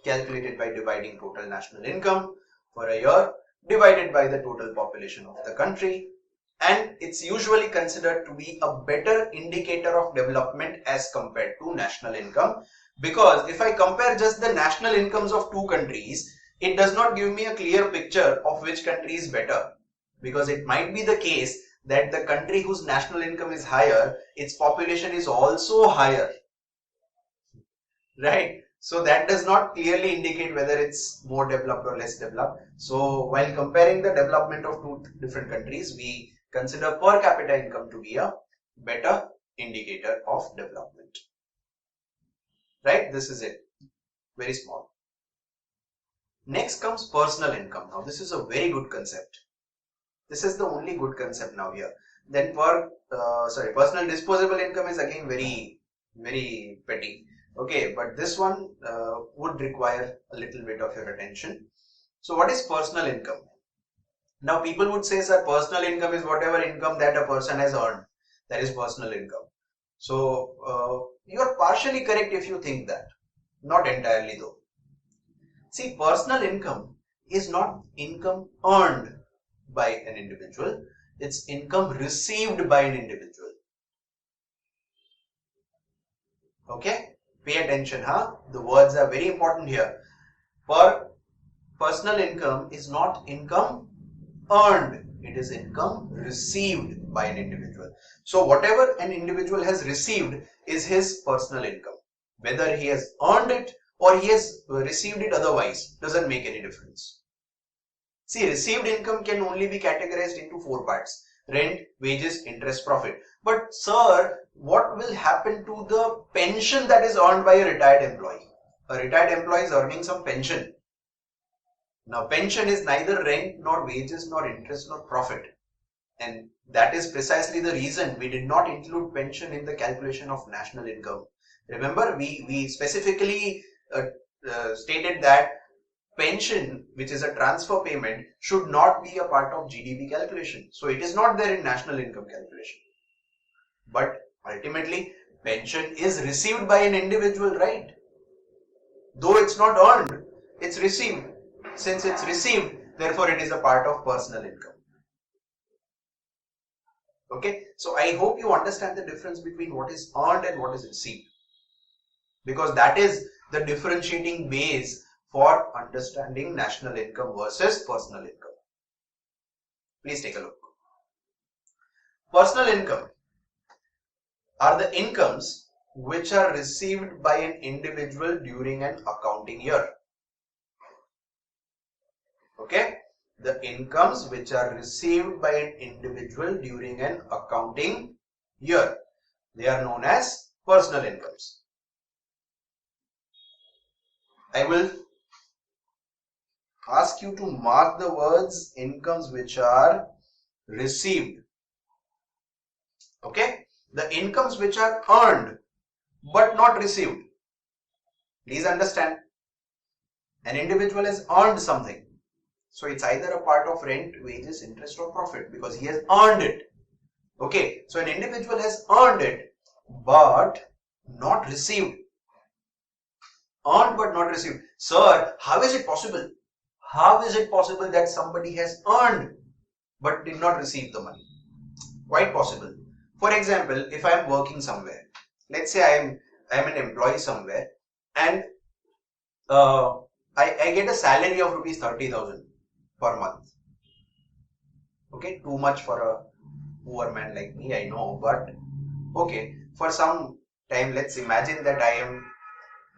calculated by dividing total national income for a year divided by the total population of the country, and it's usually considered to be a better indicator of development as compared to national income, because if I compare just the national incomes of two countries, it does not give me a clear picture of which country is better, because it might be the case that the country whose national income is higher, its population is also higher, right? So that does not clearly indicate whether it's more developed or less developed. So while comparing the development of two different countries, we consider per capita income to be a better indicator of development, right? This is it, very small. Next comes personal income. Now this is a very good concept. This is the only good concept now here. Then personal disposable income is again very petty. Okay, but this one would require a little bit of your attention. So what is personal income? Now people would say, sir, personal income is whatever income that a person has earned. That is personal income. So you are partially correct if you think that. Not entirely though. See, personal income is not income earned by an individual. It's income received by an individual. Okay? Pay attention, the words are very important here. Personal income is not income earned It is income received by an individual. So whatever an individual has received is his personal income. Whether he has earned it or he has received it otherwise doesn't make any difference. See, received income can only be categorized into four parts: rent, wages, interest, profit. But sir, what will happen to the pension that is earned by a retired employee? A retired employee is earning some pension. Now, pension is neither rent nor wages nor interest nor profit. And that is precisely the reason we did not include pension in the calculation of national income. Remember, we specifically stated that pension, which is a transfer payment, should not be a part of GDP calculation. So it is not there in national income calculation. But ultimately, pension is received by an individual, right? Though it's not earned, it's received. Since it's received, therefore it is a part of personal income. Okay, so I hope you understand the difference between what is earned and what is received, because that is the differentiating base for understanding national income versus personal income. Please take a look. Personal income are the incomes which are received by an individual during an accounting year. Okay, the incomes which are received by an individual during an accounting year, they are known as personal incomes. I will ask you to mark the words incomes which are received. Okay, the incomes which are earned but not received. Please understand, an individual has earned something. So it's either a part of rent, wages, interest or profit because he has earned it. Okay, so an individual has earned it but not received. Earned but not received. Sir, how is it possible? How is it possible that somebody has earned but did not receive the money? Quite possible. For example, if I am working somewhere, let's say I am an employee somewhere and I get a salary of rupees 30,000 per month. Okay, too much for a poor man like me, I know, but okay, for some time, let's imagine that I am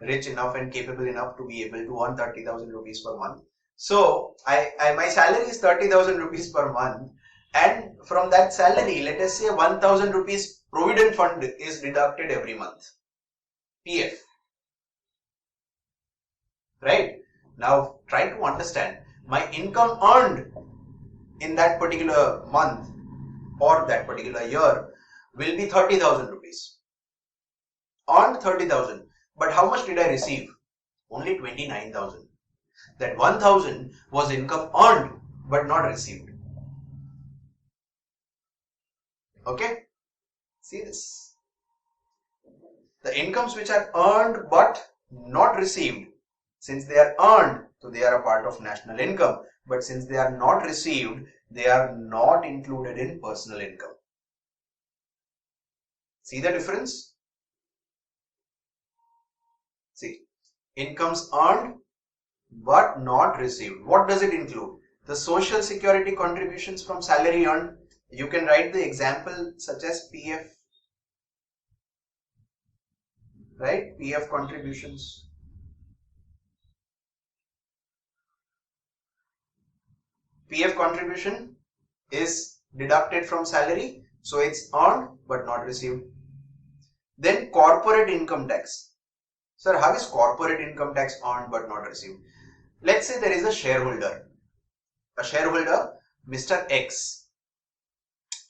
rich enough and capable enough to be able to earn 30,000 rupees per month. So my salary is 30,000 rupees per month, and from that salary, let us say 1,000 rupees provident fund is deducted every month, PF. Right? Now try to understand, my income earned in that particular month or that particular year will be 30,000 rupees. Earned 30,000. But how much did I receive? Only 29,000. That 1,000 was income earned but not received. Okay? See this. The incomes which are earned but not received, since they are earned, so they are a part of national income. But since they are not received, they are not included in personal income. See the difference? See, incomes earned but not received. What does it include? The social security contributions from salary earned. You can write the example such as PF, right? PF contributions. PF contribution is deducted from salary, so it's earned but not received. Then corporate income tax. Sir, how is corporate income tax earned but not received? Let's say there is a shareholder, Mr. X.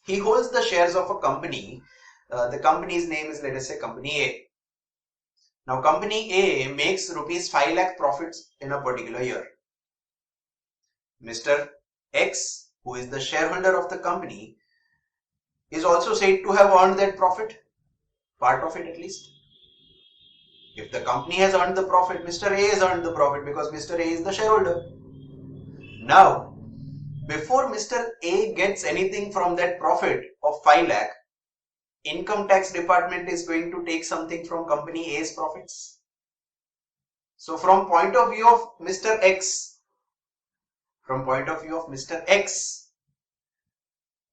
He holds the shares of a company. The company's name is, let us say, Company A. Now, Company A makes rupees 5 lakh profits in a particular year. Mr. X, who is the shareholder of the company, is also said to have earned that profit, part of it at least. If the company has earned the profit, Mr. A has earned the profit because Mr. A is the shareholder. Now, before Mr. A gets anything from that profit of 5 lakh, income tax department is going to take something from company A's profits. So from point of view of Mr. X,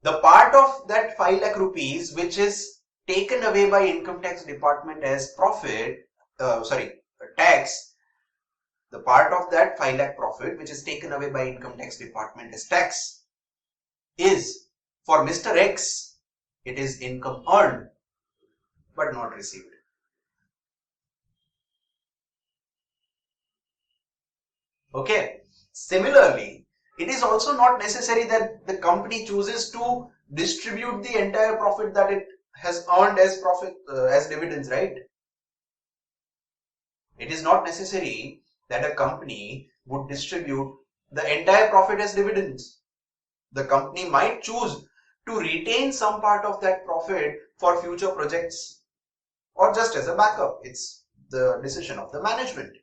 The part of that 5 lakh rupees which is taken away by income tax department as tax, the part of that 5 lakh profit which is taken away by income tax department as tax is for Mr. X, it is income earned but not received. Okay. Similarly, it is also not necessary that the company chooses to distribute the entire profit that it has earned as profit as dividends, right? It is not necessary that a company would distribute the entire profit as dividends. The company might choose to retain some part of that profit for future projects or just as a backup. It's the decision of the management.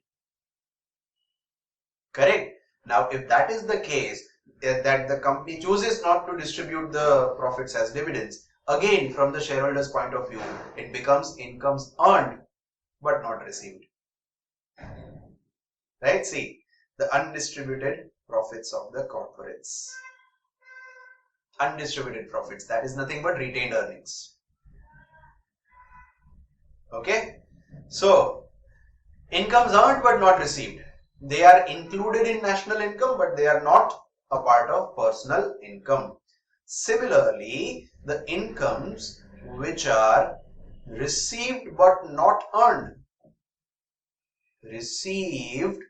Correct? Now, if that is the case, that the company chooses not to distribute the profits as dividends, again, from the shareholder's point of view, it becomes incomes earned but not received. Right? See, the undistributed profits of the corporates. Undistributed profits, that is nothing but retained earnings. Okay? So, incomes earned but not received. They are included in national income, but they are not a part of personal income. Similarly, the incomes which are received but not earned. Received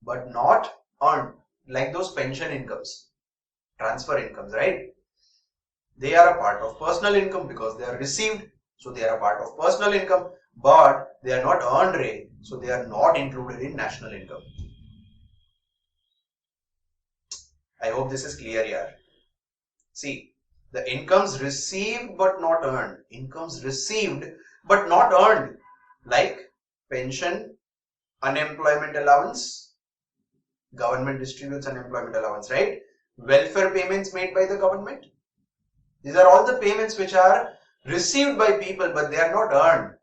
but not earned. Like those pension incomes, transfer incomes, right? They are a part of personal income because they are received. So they are a part of personal income, but they are not earned rate. So they are not included in national income. I hope this is clear here. See, the incomes received but not earned. Incomes received but not earned, like pension, unemployment allowance. Government distributes unemployment allowance, right? Welfare payments made by the government. These are all the payments which are received by people, but they are not earned.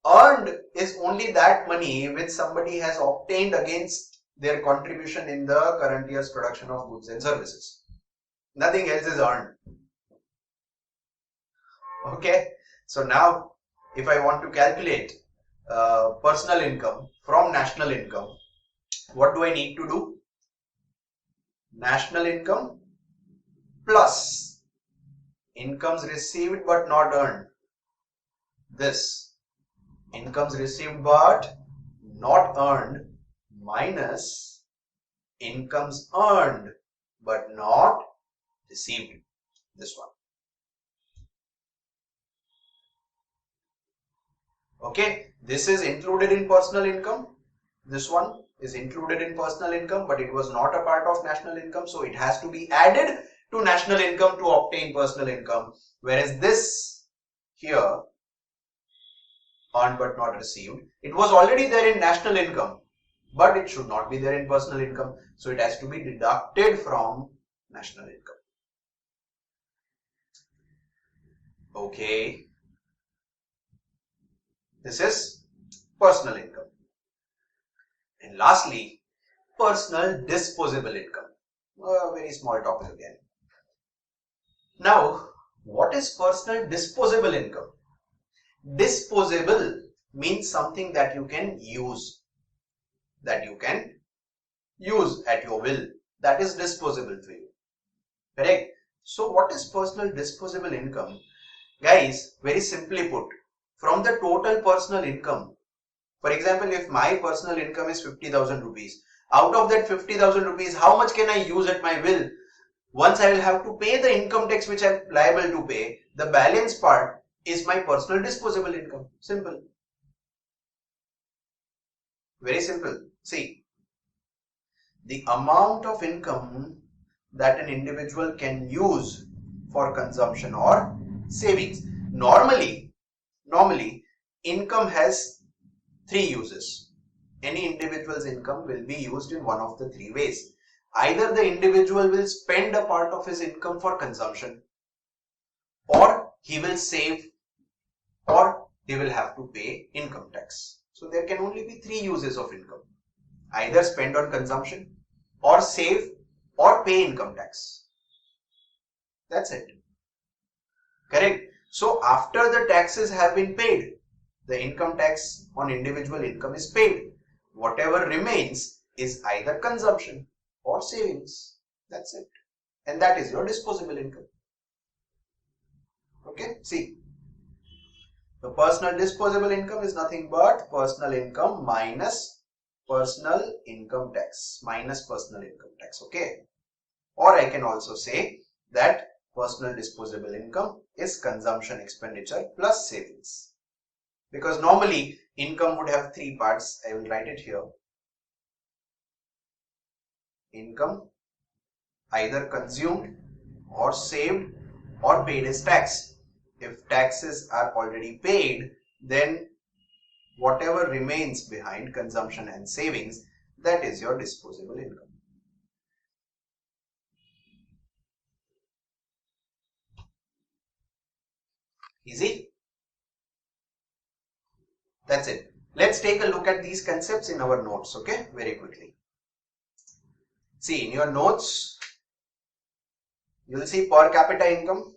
Earned is only that money which somebody has obtained against their contribution in the current year's production of goods and services. Nothing else is earned. Okay, so now if I want to calculate personal income from national income, what do I need to do? National income plus incomes received but not earned. This incomes received but not earned minus incomes earned but not received. This one. Okay, this is included in personal income. This one is included in personal income, but it was not a part of national income, so it has to be added to national income to obtain personal income. Whereas this here, earned but not received, it was already there in national income, but it should not be there in personal income, so it has to be deducted from national income. Okay, this is personal income. And lastly, personal disposable income. A very small topic again. Now, what is personal disposable income? Disposable means something that you can use. That you can use at your will. That is disposable to you. Correct? So, what is personal disposable income? Guys, very simply put, from the total personal income, for example, if my personal income is 50,000 rupees, out of that 50,000 rupees, how much can I use at my will? Once I will have to pay the income tax which I am liable to pay, the balance part is my personal disposable income. Simple. Very simple. See, the amount of income that an individual can use for consumption or savings. Normally, income has three uses. Any individual's income will be used in one of the three ways. Either the individual will spend a part of his income for consumption, or he will save, or he will have to pay income tax. So there can only be three uses of income. Either spend on consumption, or save, or pay income tax. That's it. Correct. So after the taxes have been paid, the income tax on individual income is paid. Whatever remains is either consumption or savings. That's it. And that is your disposable income. Okay. See, the personal disposable income is nothing but personal income minus personal income tax. Okay. Or I can also say that personal disposable income is consumption expenditure plus savings. Because normally income would have three parts. I will write it here. Income either consumed or saved or paid as tax. If taxes are already paid, then whatever remains behind consumption and savings, that is your disposable income. Easy? That's it. Let's take a look at these concepts in our notes, okay? Very quickly. See, in your notes, you will see per capita income,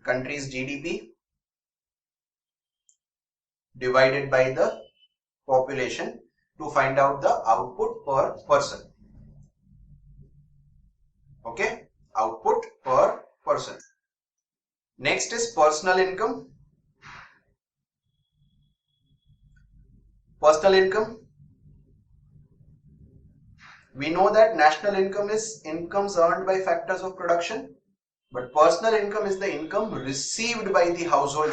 country's GDP divided by the population to find out the output per person. Okay, output per person. Next is personal income. Personal income, we know that national income is incomes earned by factors of production, but personal income is the income received by the household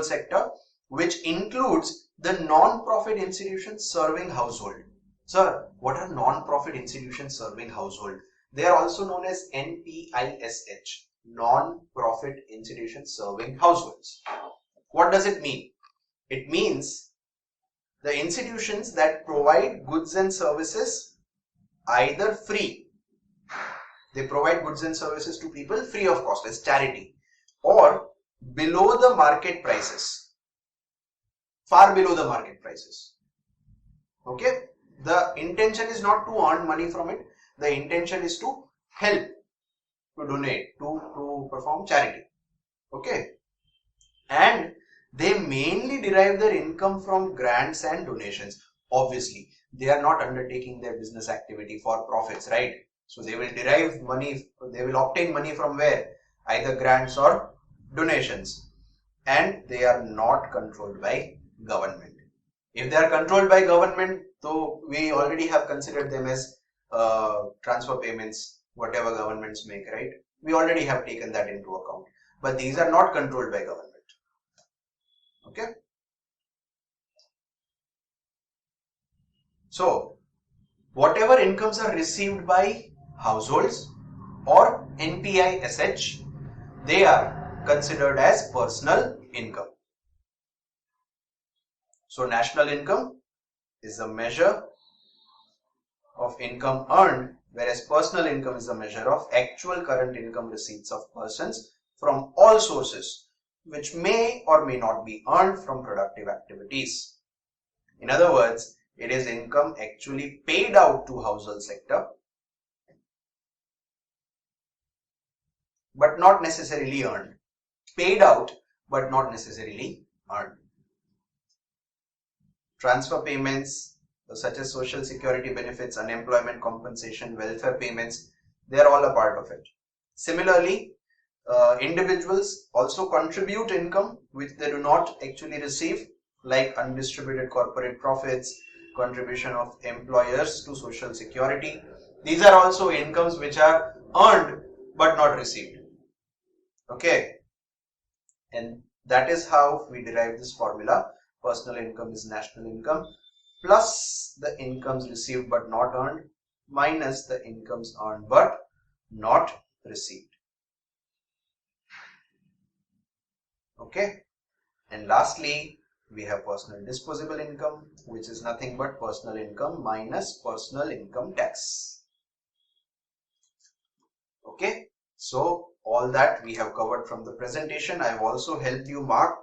sector, which includes the non-profit institutions serving household. Sir, what are non-profit institutions serving household? They are also known as NPISH, non-profit institutions serving households. What does it mean? It means the institutions that provide goods and services either free, they provide goods and services to people free of cost as charity, or below the market prices, far below the market prices. Okay, the intention is not to earn money from it, the intention is to help, to donate, to perform charity. Okay, and they mainly derive their income from grants and donations. Obviously, they are not undertaking their business activity for profits, right? So they will derive money, they will obtain money from where? Either grants or donations. And they are not controlled by government. If they are controlled by government, so we already have considered them as transfer payments, whatever governments make, right? We already have taken that into account. But these are not controlled by government. Okay. So, whatever incomes are received by households or NPISH, they are considered as personal income. So, national income is a measure of income earned, whereas personal income is a measure of actual current income receipts of persons from all sources, which may or may not be earned from productive activities. In other words, it is income actually paid out to household sector, but not necessarily earned. Paid out, but not necessarily earned. Transfer payments, such as social security benefits, unemployment compensation, welfare payments, they are all a part of it. Similarly, individuals also contribute income which they do not actually receive, like undistributed corporate profits, contribution of employers to social security. These are also incomes which are earned but not received. Okay, and that is how we derive this formula. Personal income is national income plus the incomes received but not earned minus the incomes earned but not received. Okay, and lastly, we have personal disposable income, which is nothing but personal income minus personal income tax. Okay, so all that we have covered from the presentation. I have also helped you mark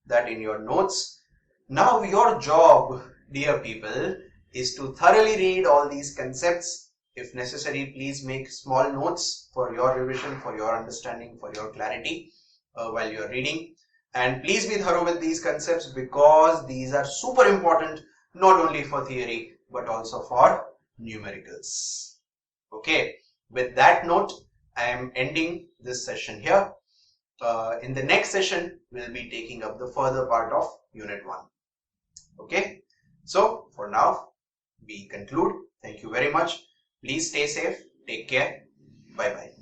that in your notes. Now your job, dear people, is to thoroughly read all these concepts If necessary, please make small notes for your revision, for your understanding, for your clarity while you are reading. And please be thorough with these concepts because these are super important, not only for theory but also for numericals. Okay, with that note, I am ending this session here. In the next session, we'll be taking up the further part of Unit 1. Okay, so for now, we conclude. Thank you very much. Please stay safe. Take care. Bye-bye.